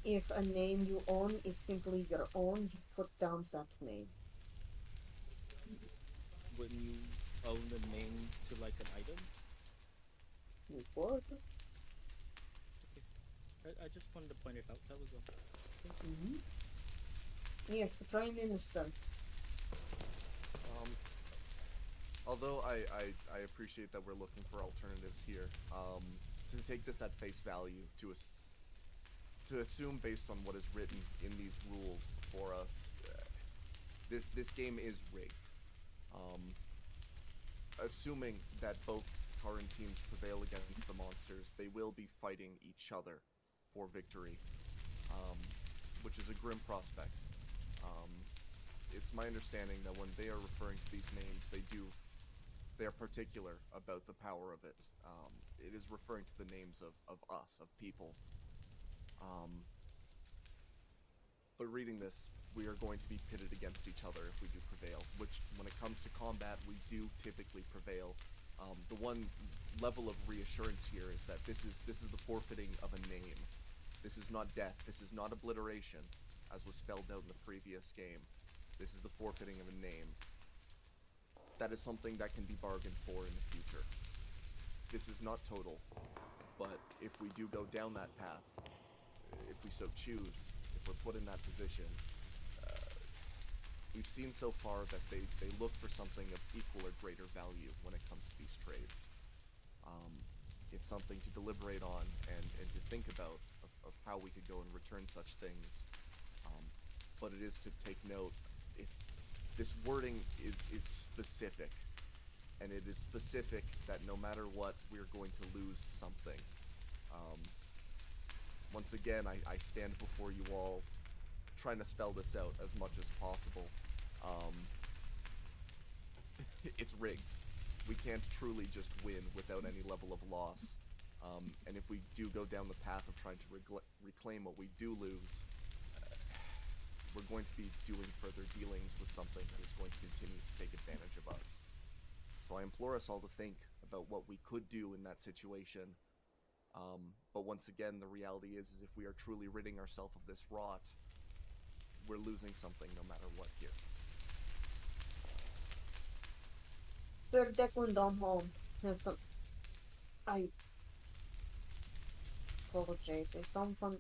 Speaker 5: If a name you own is simply your own, you put down that name.
Speaker 17: Wouldn't you own the name to like an item?
Speaker 5: You would.
Speaker 17: I just wanted to point it out. That was all.
Speaker 5: Mm-hmm. Yes, Prime Minister.
Speaker 3: Although I appreciate that we're looking for alternatives here, to take this at face value, to assume based on what is written in these rules before us, this game is rigged. Assuming that both current teams prevail against the monsters, they will be fighting each other for victory, which is a grim prospect. It's my understanding that when they are referring to these names, they are particular about the power of it. It is referring to the names of us, of people. But reading this, we are going to be pitted against each other if we do prevail, which, when it comes to combat, we do typically prevail. The one level of reassurance here is that this is the forfeiting of a name. This is not death, this is not obliteration, as was spelled out in the previous game. This is the forfeiting of a name. That is something that can be bargained for in the future. This is not total, but if we do go down that path, if we so choose, if we're put in that position, we've seen so far that they look for something of equal or greater value when it comes to these trades. It's something to deliberate on and to think about of how we could go and return such things. But it is to take note, if this wording is specific, and it is specific that no matter what, we're going to lose something. Once again, I stand before you all trying to spell this out as much as possible. It's rigged. We can't truly just win without any level of loss. And if we do go down the path of trying to reclaim what we do lose, we're going to be doing further dealings with something that is going to continue to take advantage of us. So I implore us all to think about what we could do in that situation. But once again, the reality is if we are truly ridding ourselves of this rot, we're losing something no matter what here.
Speaker 5: Sir Declan Domholm has some... I apologize. Is someone...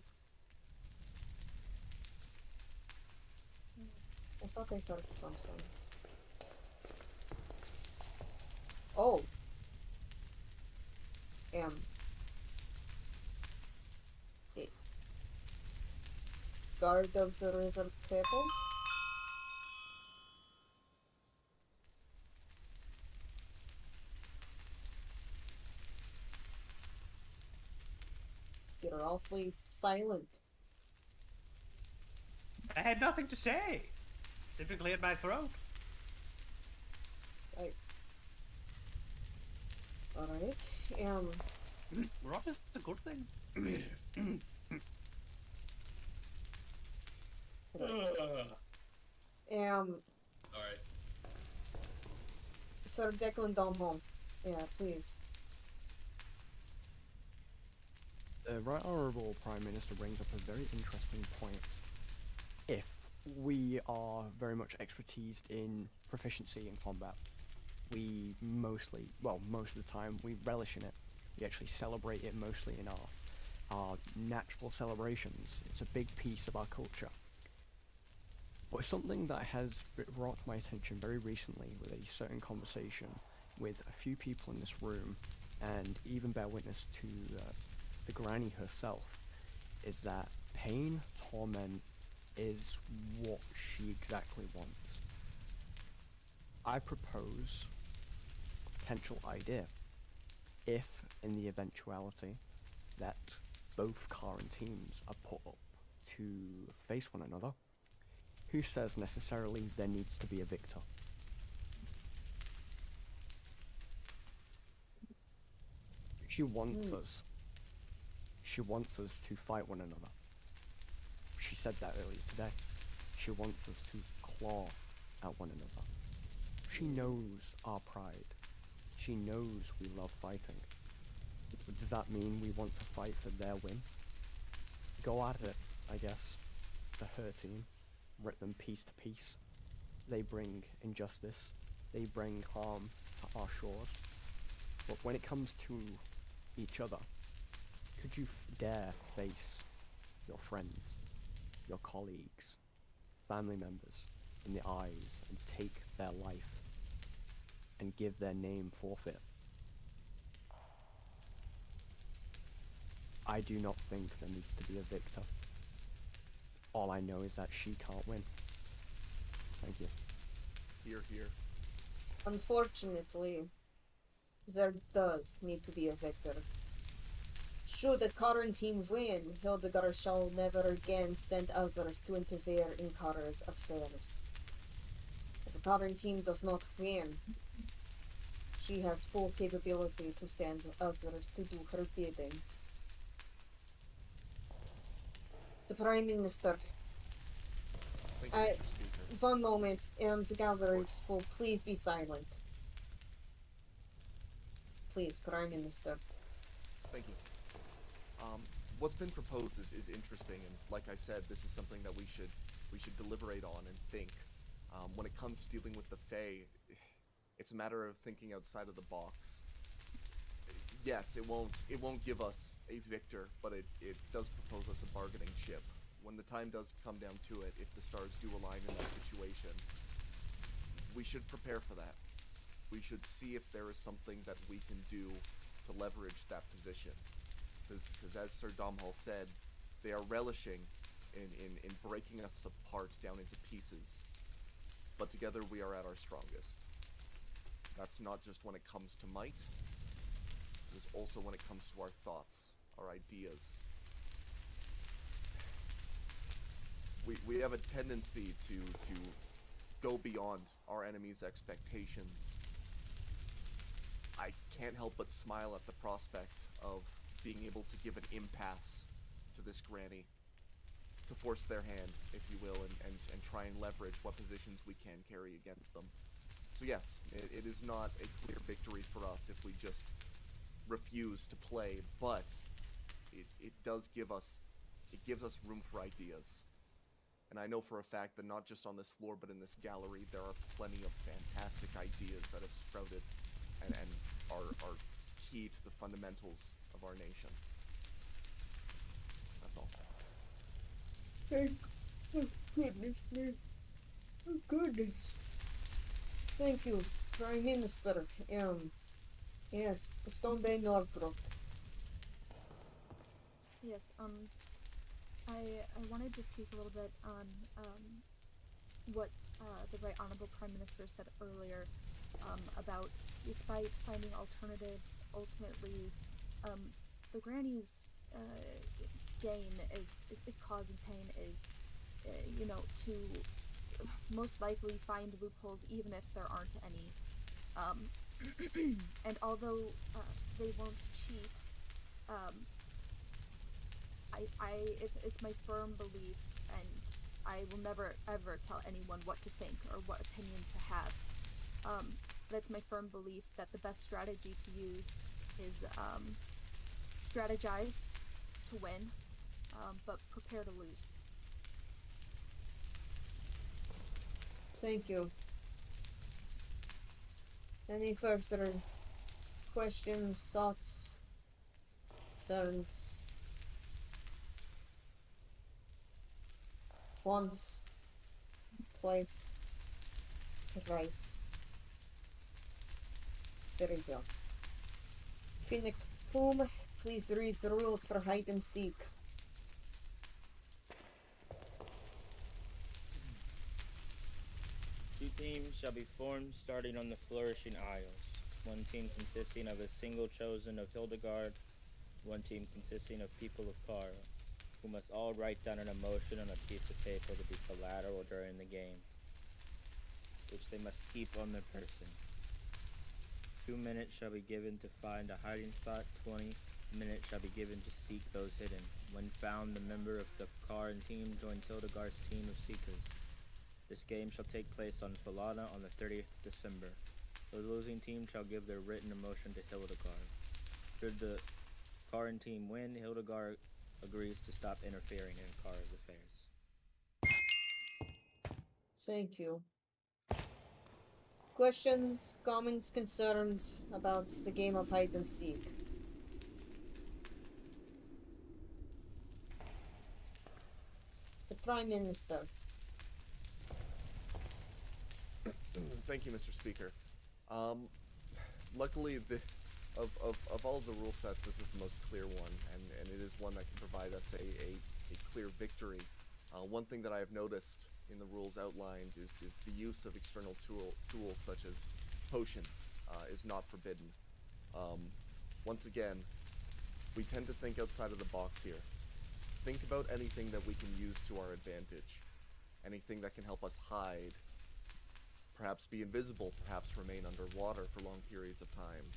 Speaker 5: I thought I heard something. Oh. Okay. Guard of the River People? You're awfully silent.
Speaker 19: I had nothing to say. Simply cleared my throat.
Speaker 5: Alright,
Speaker 19: Rot is a good thing.
Speaker 9: Alright.
Speaker 5: Sir Declan Domholm. Yeah, please.
Speaker 6: The Right Honourable Prime Minister brings up a very interesting point. If we are very much expertised in proficiency in combat, we mostly, well, most of the time, we relish in it. We actually celebrate it mostly in our our natural celebrations. It's a big piece of our culture. But something that has brought to my attention very recently with a certain conversation with a few people in this room, and even bear witness to the granny herself, is that pain, torment, is what she exactly wants. I propose a potential idea. If, in the eventuality that both current teams are put up to face one another, who says necessarily there needs to be a victor? She wants us. She wants us to fight one another. She said that earlier today. She wants us to claw at one another. She knows our pride. She knows we love fighting. But does that mean we want to fight for their win? Go at it, I guess. For her team. Rip them piece to piece. They bring injustice. They bring harm to our shores. But when it comes to each other, could you dare face your friends, your colleagues, family members in the eyes and take their life and give their name forfeit? I do not think there needs to be a victor. All I know is that she can't win. Thank you.
Speaker 3: Here, here.
Speaker 5: Unfortunately, there does need to be a victor. Should the current team win, Hildegard shall never again send others to interfere in Kara's affairs. If the current team does not win, she has full capability to send others to do her bidding. So, Prime Minister, one moment, the gallery will please be silent. Please, Prime Minister.
Speaker 3: Thank you. What's been proposed is interesting, and like I said, this is something that we should deliberate on and think. When it comes to dealing with the Fae, it's a matter of thinking outside of the box. Yes, it won't give us a victor, but it does propose us a bargaining chip. When the time does come down to it, if the stars do align in that situation, we should prepare for that. We should see if there is something that we can do to leverage that position. Because as Sir Domhall said, they are relishing in breaking us apart down into pieces. But together we are at our strongest. That's not just when it comes to might, it is also when it comes to our thoughts, our ideas. We have a tendency to go beyond our enemy's expectations. I can't help but smile at the prospect of being able to give an impasse to this granny, to force their hand, if you will, and try and leverage what positions we can carry against them. So yes, it is not a clear victory for us if we just refuse to play, but it does give us, it gives us room for ideas. And I know for a fact that not just on this floor, but in this gallery, there are plenty of fantastic ideas that have sprouted and are key to the fundamentals of our nation. That's all.
Speaker 5: Oh, goodness me. Oh, goodness. Thank you, Prime Minister. Yes, Stonebane Northrop.
Speaker 11: Yes, I wanted to speak a little bit on what the Right Honorable Prime Minister said earlier about, despite finding alternatives, ultimately the granny's gain is causing pain, is to most likely find loopholes even if there aren't any. And although they won't cheat, it's my firm belief, and I will never ever tell anyone what to think or what opinion to have. But it's my firm belief that the best strategy to use is strategize to win, but prepare to lose.
Speaker 5: Thank you. Any further questions, thoughts, concerns? Once. Twice. Thrice. Very well. Phoenix Plume, please read the rules for hide and seek.
Speaker 17: Two teams shall be formed starting on the Flourishing Isles. One team consisting of a single chosen of Hildegard, one team consisting of people of Kara, who must all write down an emotion on a piece of paper to be collateral during the game, which they must keep on their person. 2 minutes shall be given to find a hiding spot, 20 minutes shall be given to seek those hidden. When found, the member of the Karan team joins Hildegard's team of seekers. This game shall take place on Solana on the 30th of December. The losing team shall give their written emotion to Hildegard. Should the Karan team win, Hildegard agrees to stop interfering in Kara's affairs.
Speaker 5: Thank you. Questions, comments, concerns about the game of hide and seek? The Prime Minister.
Speaker 3: Thank you, Mr. Speaker. Luckily, of all the rule sets, this is the most clear one, and it is one that can provide us a clear victory. One thing that I have noticed in the rules outlined is the use of external tools such as potions is not forbidden. Once again, we tend to think outside of the box here. Think about anything that we can use to our advantage. Anything that can help us hide, perhaps be invisible, perhaps remain underwater for long periods of time.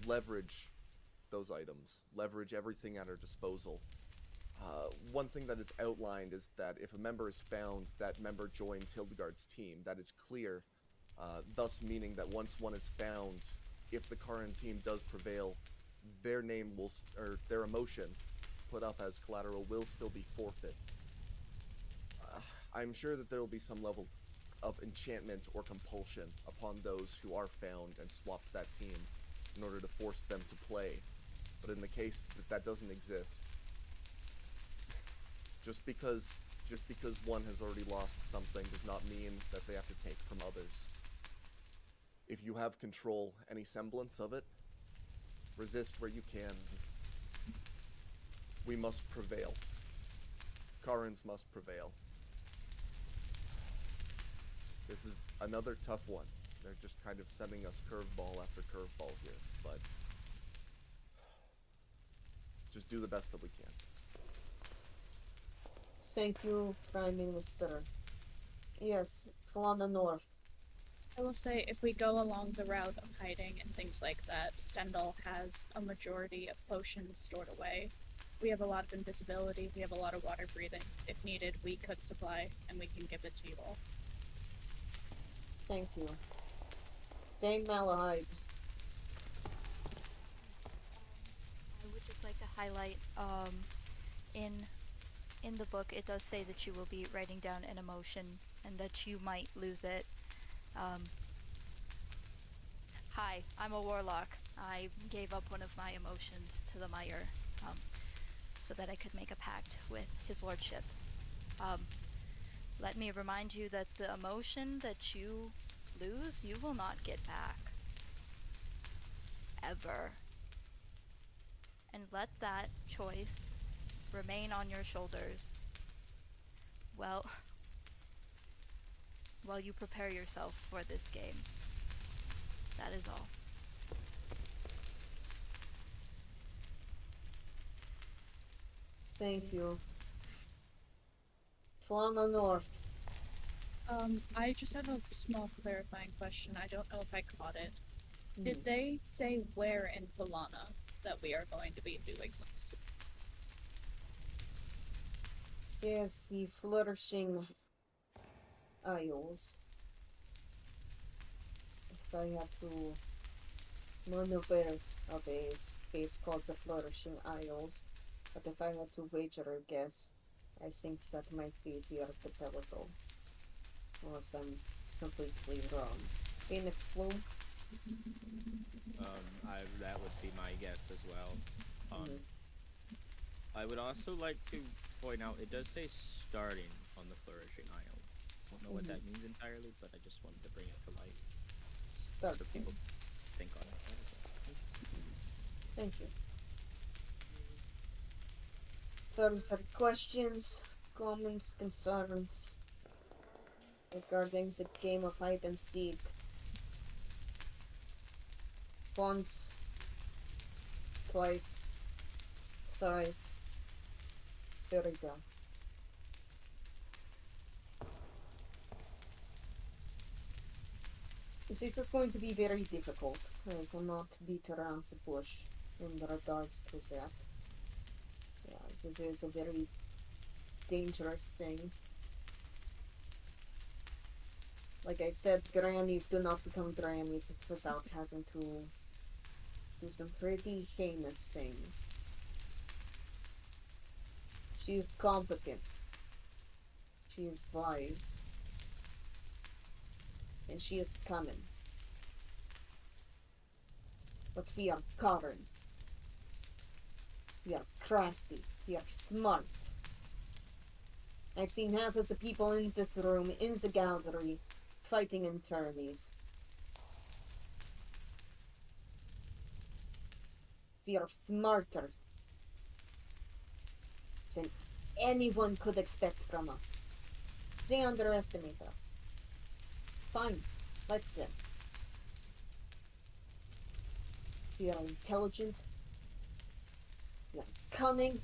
Speaker 3: Leverage those items. Leverage everything at our disposal. One thing that is outlined is that if a member is found, that member joins Hildegard's team. That is clear, thus meaning that once one is found, if the current team does prevail, their name will, or their emotion put up as collateral will still be forfeit. I'm sure that there will be some level of enchantment or compulsion upon those who are found and swapped that team in order to force them to play. But in the case that that doesn't exist, just because one has already lost something does not mean that they have to take from others. If you have control, any semblance of it, resist where you can. We must prevail. Karens must prevail. This is another tough one. They're just kind of sending us curveball after curveball here, but just do the best that we can.
Speaker 5: Thank you, Prime Minister. Yes, Flana North.
Speaker 12: I will say, if we go along the route of hiding and things like that, Stendhal has a majority of potions stored away. We have a lot of invisibility, we have a lot of water breathing. If needed, we could supply, and we can give it to you all.
Speaker 5: Thank you. Dame Malahide.
Speaker 10: I would just like to highlight, in the book it does say that you will be writing down an emotion and that you might lose it. Hi, I'm a warlock. I gave up one of my emotions to the Mire, so that I could make a pact with his lordship. Let me remind you that the emotion that you lose, you will not get back. Ever. And let that choice remain on your shoulders while you prepare yourself for this game. That is all.
Speaker 5: Thank you. Flana North.
Speaker 12: I just have a small clarifying question. I don't know if I caught it. Did they say where in Valana that we are going to be doing this?
Speaker 5: Says the Flourishing Isles. If I have to maneuver of a space called the Flourishing Isles, but if I had to wager a guess, I think that might be the archipelago. Unless I'm completely wrong. Phoenix Plume?
Speaker 17: That would be my guess as well. I would also like to point out it does say starting on the Flourishing Isle. Don't know what that means entirely, but I just wanted to bring it to light.
Speaker 5: Start.
Speaker 17: So people think on it.
Speaker 5: Thank you. Further questions, comments, concerns regarding the game of hide and seek? Once, twice, thrice. Very well. This is going to be very difficult. I will not beat around the bush in regards to that. Yeah, this is a very dangerous thing. Like I said, grannies do not become grannies without having to do some pretty heinous things. She is competent. She is wise. And she is cunning. But we are cunning. We are crafty. We are smart. I've seen half of the people in this room, in the gallery, fighting in tourneys. We are smarter than anyone could expect from us. They underestimate us. Fine, let's see. We are intelligent. We are cunning.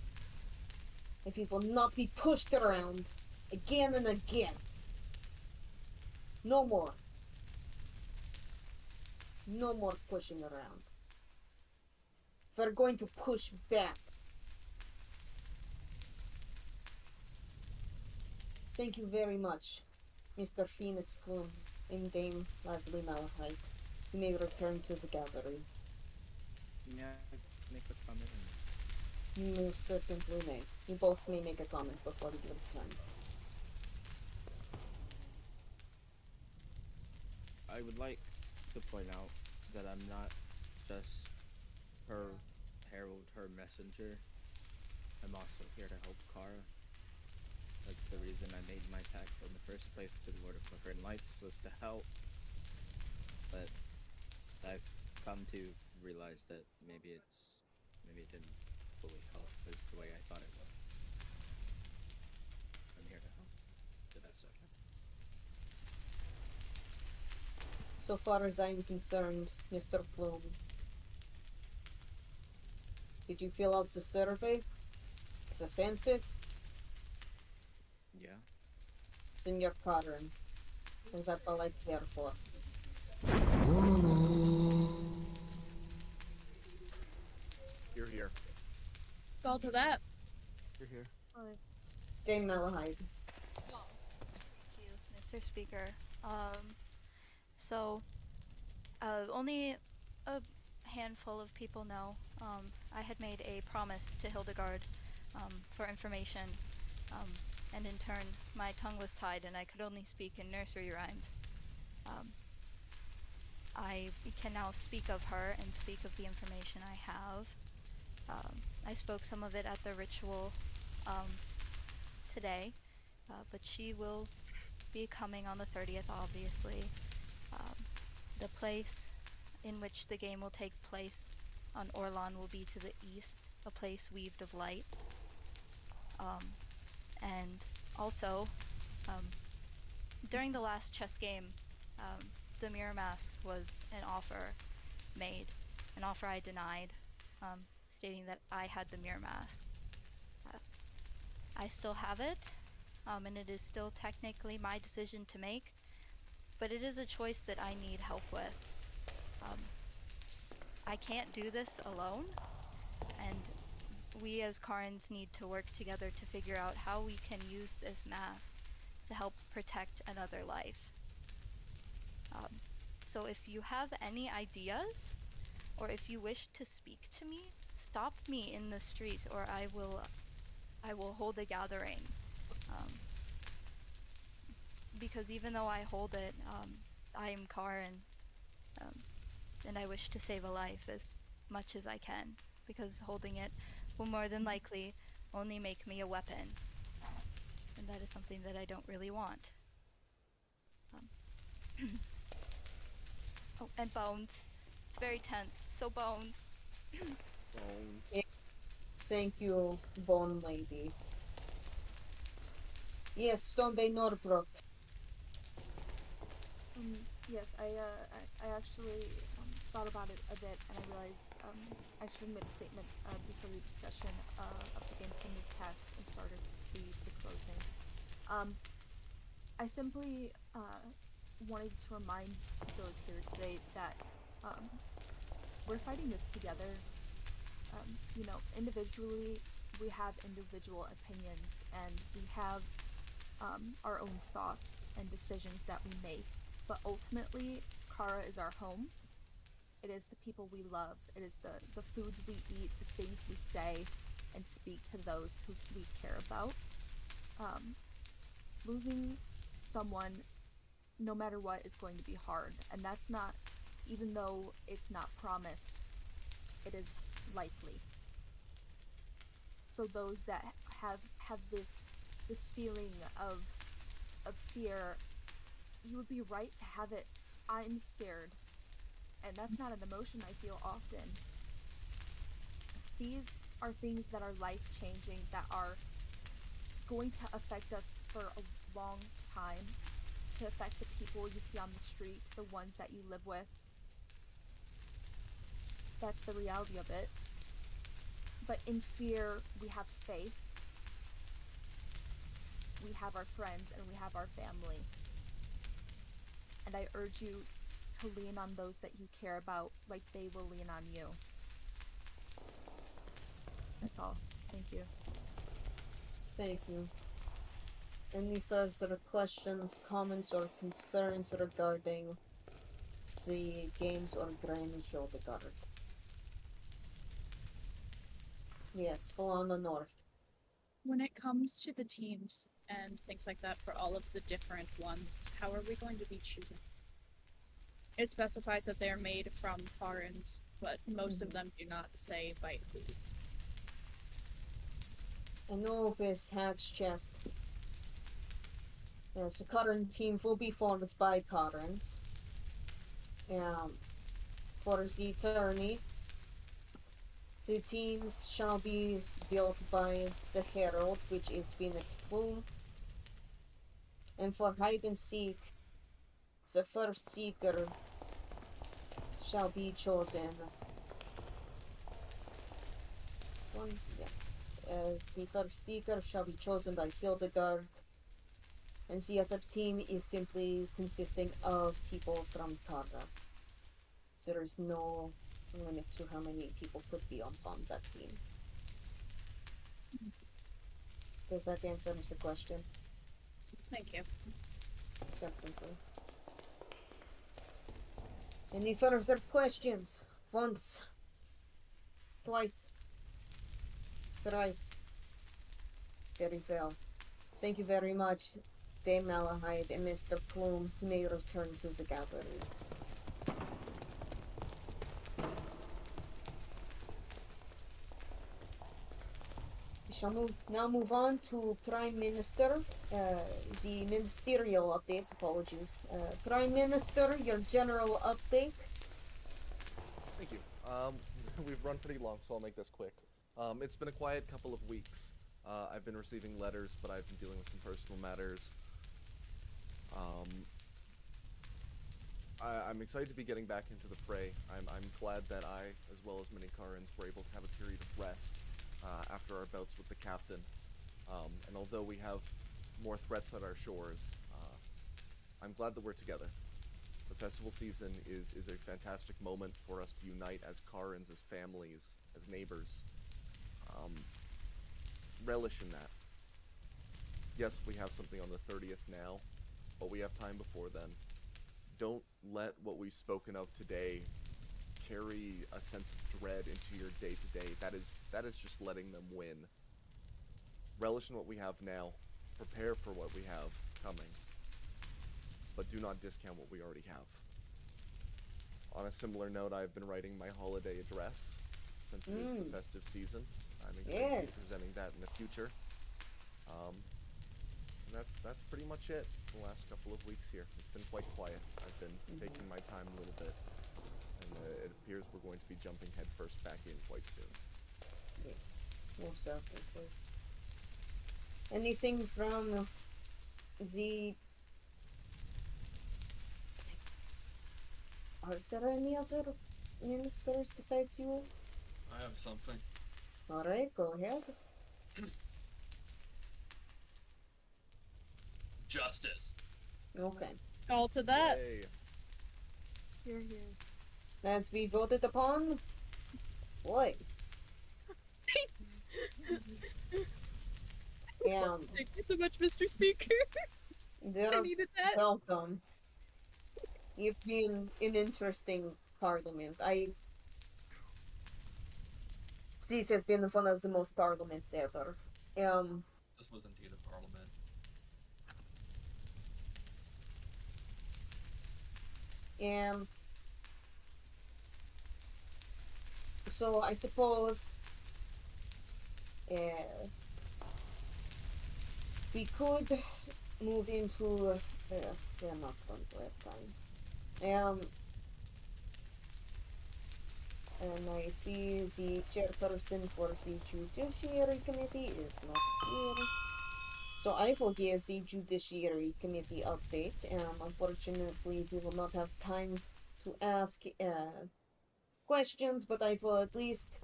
Speaker 5: And we will not be pushed around again and again. No more. No more pushing around. We're going to push back. Thank you very much, Mr. Phoenix Plume and Dame Leslie Malahide. You may return to the gallery.
Speaker 17: May I make a comment?
Speaker 5: You certainly may. You both may make a comment before you return.
Speaker 17: I would like to point out that I'm not just her herald, her messenger. I'm also here to help Kara. That's the reason I made my pact in the first place to the Lord of Flickering Lights, was to help. But I've come to realize that maybe it didn't fully help as the way I thought it would. I'm here to help the best I can.
Speaker 5: So far as I'm concerned, Mr. Plume, did you fill out the survey? The census?
Speaker 17: Yeah.
Speaker 5: Senior Cotton. Because that's all I care for.
Speaker 3: You're here.
Speaker 12: All to that.
Speaker 6: You're here.
Speaker 5: Dame Malahide.
Speaker 10: Thank you, Mr. Speaker. So, only a handful of people know. I had made a promise to Hildegard for information, and in turn, my tongue was tied and I could only speak in nursery rhymes. I can now speak of her and speak of the information I have. I spoke some of it at the ritual today, but she will be coming on the 30th, obviously. The place in which the game will take place on Orlon will be to the east, a place weaved of light. And also, during the last chess game, the mirror mask was an offer made, an offer I denied, stating that I had the mirror mask. I still have it, and it is still technically my decision to make, but it is a choice that I need help with. I can't do this alone, and we as Karns need to work together to figure out how we can use this mask to help protect another life. So if you have any ideas, or if you wish to speak to me, stop me in the street, or I will hold a gathering. Because even though I hold it, I am Karin, and I wish to save a life as much as I can, because holding it will more than likely only make me a weapon. And that is something that I don't really want. Oh, and bones. It's very tense. So bones.
Speaker 3: Bones.
Speaker 5: Yes. Thank you, Bone Lady. Yes, Stone Bay Norbrook.
Speaker 11: Yes, I actually thought about it a bit, and I realized I should have made a statement before the discussion of the games from the past and started the closing. I simply wanted to remind those here today that we're fighting this together. You know, individually, we have individual opinions, and we have our own thoughts and decisions that we make. But ultimately, Kara is our home. It is the people we love. It is the foods we eat, the things we say, and speak to those who we care about. Losing someone, no matter what, is going to be hard. And that's not, even though it's not promised, it is likely. So those that have this feeling of fear, you would be right to have it. I'm scared, and that's not an emotion I feel often. These are things that are life-changing, that are going to affect us for a long time, to affect the people you see on the street, the ones that you live with. That's the reality of it. But in fear, we have faith, we have our friends, and we have our family. And I urge you to lean on those that you care about like they will lean on you. That's all. Thank you.
Speaker 5: Thank you. Any further questions, comments, or concerns regarding the games or Granny Hildegard? Yes, full on the north.
Speaker 12: When it comes to the teams and things like that for all of the different ones, how are we going to be choosing? It specifies that they're made from foreigns, but most of them do not say by who.
Speaker 5: A novice Hack's chest. Yes, the current team will be formed by currents. For the tourney, the teams shall be built by the Herald, which is Phoenix Plume. And for hide and seek, the first seeker shall be chosen. The first seeker shall be chosen by Hildegard. And the other team is simply consisting of people from Kara. There is no limit to how many people could be on that team. Does that answer the question?
Speaker 12: Thank you.
Speaker 5: Certainly. Any further questions? Once. Twice. Thrice. Very well. Thank you very much, Dame Malahide and Mr. Plume. You may return to the gallery. We shall now move on to Prime Minister, the ministerial updates, apologies. Prime Minister, your general update.
Speaker 3: Thank you. We've run pretty long, so I'll make this quick. It's been a quiet couple of weeks. I've been receiving letters, but I've been dealing with some personal matters. I'm excited to be getting back into the fray. I'm glad that I, as well as many Karens, were able to have a period of rest after our bouts with the captain. And although we have more threats at our shores, I'm glad that we're together. The festival season is a fantastic moment for us to unite as Karens, as families, as neighbors. Relish in that. Yes, we have something on the 30th now, but we have time before then. Don't let what we've spoken of today carry a sense of dread into your day-to-day. That is just letting them win. Relish in what we have now. Prepare for what we have coming. But do not discount what we already have. On a similar note, I've been writing my holiday address since it is the festive season. I'm excited to be
Speaker 5: Yes.
Speaker 3: presenting that in the future. And that's pretty much it. The last couple of weeks here, it's been quite quiet. I've been taking my time a little bit, and it appears we're going to be jumping headfirst back in quite soon.
Speaker 5: Yes, most certainly. Anything from the... Are there any other ministers besides you?
Speaker 9: I have something.
Speaker 5: Alright, go ahead.
Speaker 9: Justice.
Speaker 5: Okay.
Speaker 12: All to that.
Speaker 11: Here, here.
Speaker 5: As we voted upon, slay.
Speaker 12: Thank you so much, Mr. Speaker. I needed that.
Speaker 5: Welcome. You've been an interesting parliament. This has been one of the most parliaments ever.
Speaker 9: This was indeed a parliament.
Speaker 5: So I suppose we could move into we're not going to have time. And I see the chairperson for the Judiciary Committee is not here. So I will give the Judiciary Committee updates. Unfortunately, we will not have time to ask questions, but I will at least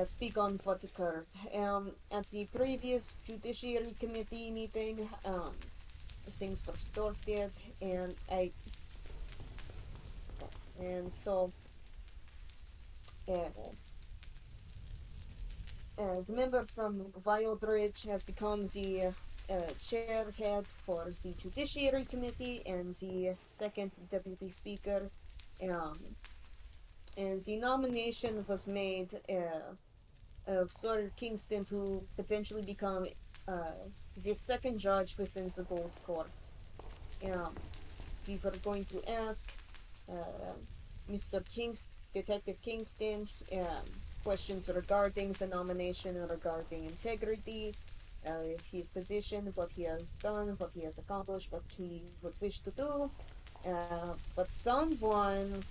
Speaker 5: speak on what occurred. At the previous Judiciary Committee meeting, things were sorted, so the member from Wildridge has become the chairhead for the Judiciary Committee and the second deputy speaker. And the nomination was made of Sawyer Kingston to potentially become the second judge within the Gold Court. We were going to ask Detective Kingston questions regarding the nomination, regarding integrity, his position, what he has done, what he has accomplished, what he would wish to do. But someone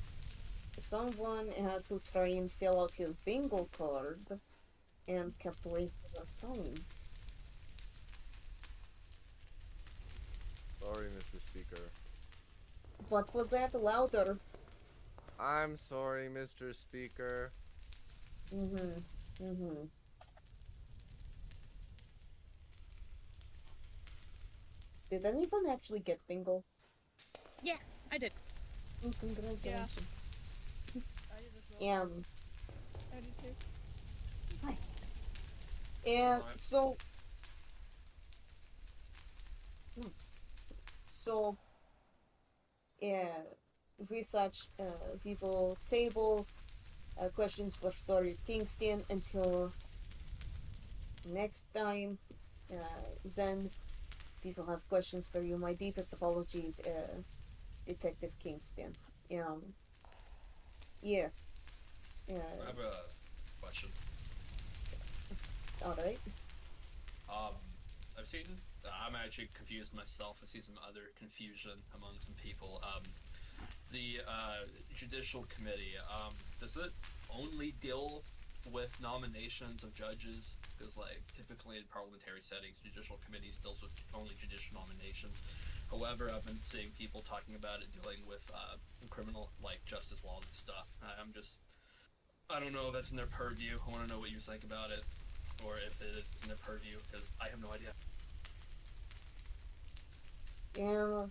Speaker 5: had to try and fill out his bingo card and kept wasting our time.
Speaker 3: Sorry, Mr. Speaker.
Speaker 5: What was that? Louder.
Speaker 3: I'm sorry, Mr. Speaker.
Speaker 5: Did anyone actually get bingo?
Speaker 12: Yeah, I did.
Speaker 5: Oh, congratulations.
Speaker 15: I did as well. I did too.
Speaker 5: Nice. And so... Nice. So... with such, we will table questions for Sawyer Kingston until next time. Then we will have questions for you. My deepest apologies, Detective Kingston. Yes.
Speaker 9: I have a question.
Speaker 5: Alright.
Speaker 9: I've seen. I'm actually confused myself. I see some other confusion among some people. The Judicial Committee. Does it only deal with nominations of judges? Because, like, typically in parliamentary settings, Judicial Committees deals with only judicial nominations. However, I've been seeing people talking about it dealing with criminal, like, justice laws and stuff. I don't know if that's in their purview. I want to know what you think about it, or if it's in their purview, because I have no idea.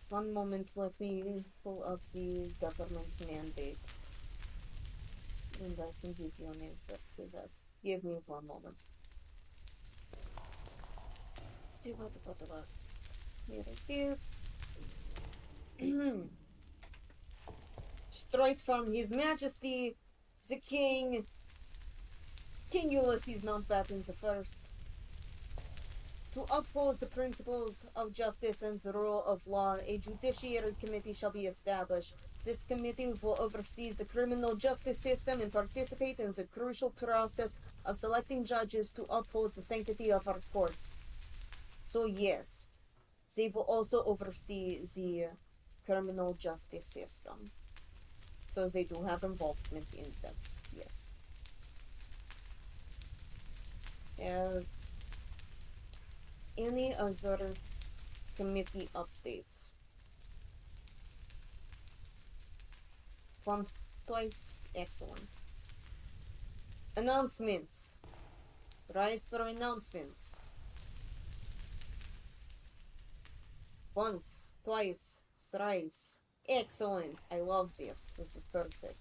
Speaker 5: One moment, let me pull up the government mandate. And I can give you an answer to that. Give me 1 moment. See what about here it is. Straight from His Majesty, the King Ulysses Mountbatten I. To uphold the principles of justice and the rule of law, a judiciary committee shall be established This committee will oversee the criminal justice system and participate in the crucial process of selecting judges to uphold the sanctity of our courts. So yes, they will also oversee the criminal justice system. So they do have involvement in this, yes. Any other committee updates? Once, twice, excellent. Announcements. Rise for announcements. Once, twice, thrice. Excellent. I love this. This is perfect.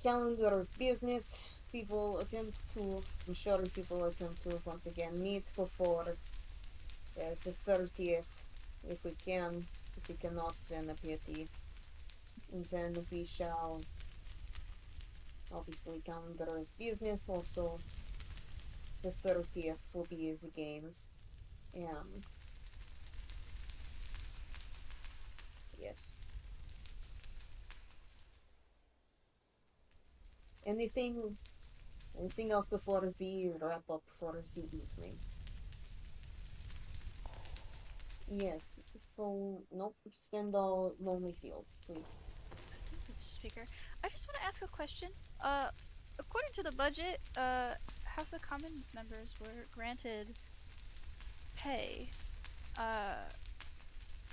Speaker 5: Calendar of business. We will attempt to, I'm sure we will attempt to once again meet before the 30th. If we can. If we cannot, then a pity. And then we shall obviously calendar of business. Also, the 30th will be the games. Yes. Anything else before we wrap up for the evening? Yes. So, nope. Stendhal Lonely Fields, please.
Speaker 10: Mr. Speaker, I just want to ask a question. According to the budget, House of Commons members were granted pay.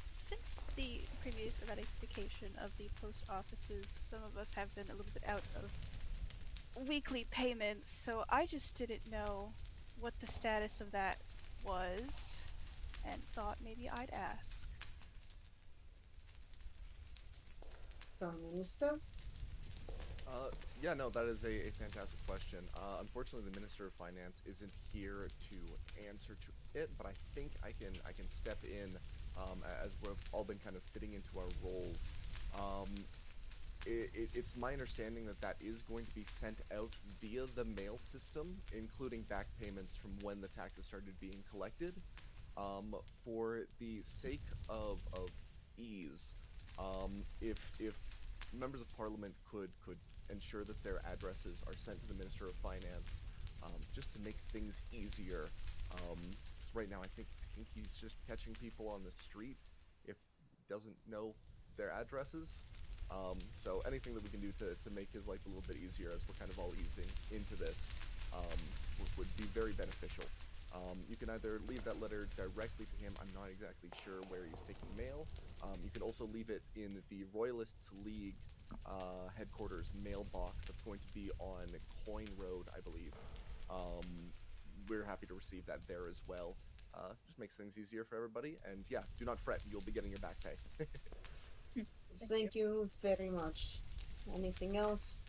Speaker 10: Since the previous eradication of the post offices, some of us have been a little bit out of weekly payments, so I just didn't know what the status of that was, and thought maybe I'd ask.
Speaker 5: Prime Minister?
Speaker 3: Yeah, no, that is a fantastic question. Unfortunately, the Minister of Finance isn't here to answer to it, but I think I can step in as we've all been kind of fitting into our roles. It's my understanding that that is going to be sent out via the mail system, including back payments from when the taxes started being collected. For the sake of ease, if members of Parliament could ensure that their addresses are sent to the Minister of Finance, just to make things easier. 'Cause right now, I think he's just catching people on the street if he doesn't know their addresses. So anything that we can do to make his life a little bit easier as we're kind of all easing into this would be very beneficial. You can either leave that letter directly to him. I'm not exactly sure where he's taking mail. You can also leave it in the Royalists League headquarters mailbox that's going to be on Coin Road, I believe. We're happy to receive that there as well. Just makes things easier for everybody. And yeah, do not fret, you'll be getting your back pay.
Speaker 5: Thank you very much. Anything else?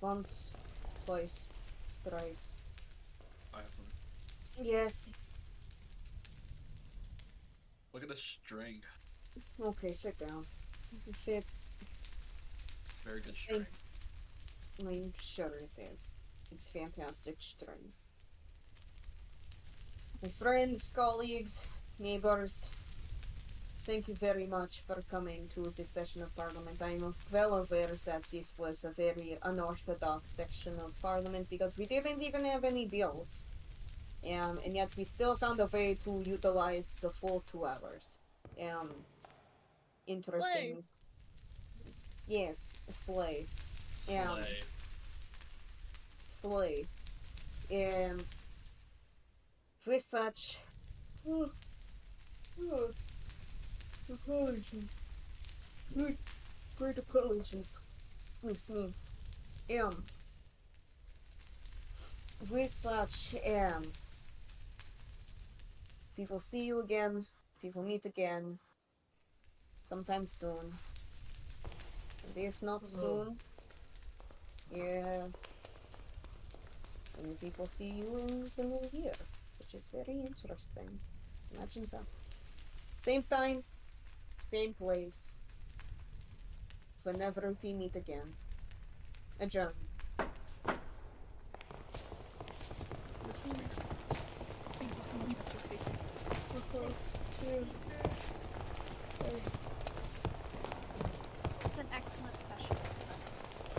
Speaker 5: Once, twice, thrice.
Speaker 9: I have one.
Speaker 5: Yes.
Speaker 9: Look at the string.
Speaker 5: Okay, sit down. Sit.
Speaker 9: It's very good string.
Speaker 5: I'm sure it is. It's fantastic string. My friends, colleagues, neighbors, thank you very much for coming to this session of Parliament. I'm well aware that this was a very unorthodox section of Parliament because we didn't even have any bills. And yet we still found a way to utilize the full 2 hours. Interesting.
Speaker 12: Slay.
Speaker 5: Yes, slay.
Speaker 9: Slay.
Speaker 5: Slay. And with such... apologies. Great apologies. With me. With such, we will see you again. We will meet again. Sometime soon. And if not soon, yeah, some people see you in the new year, which is very interesting. Imagine that. Same time, same place. Whenever we meet again. Adjourn.
Speaker 11: Thank you so much, Mr. Speaker.
Speaker 5: Okay.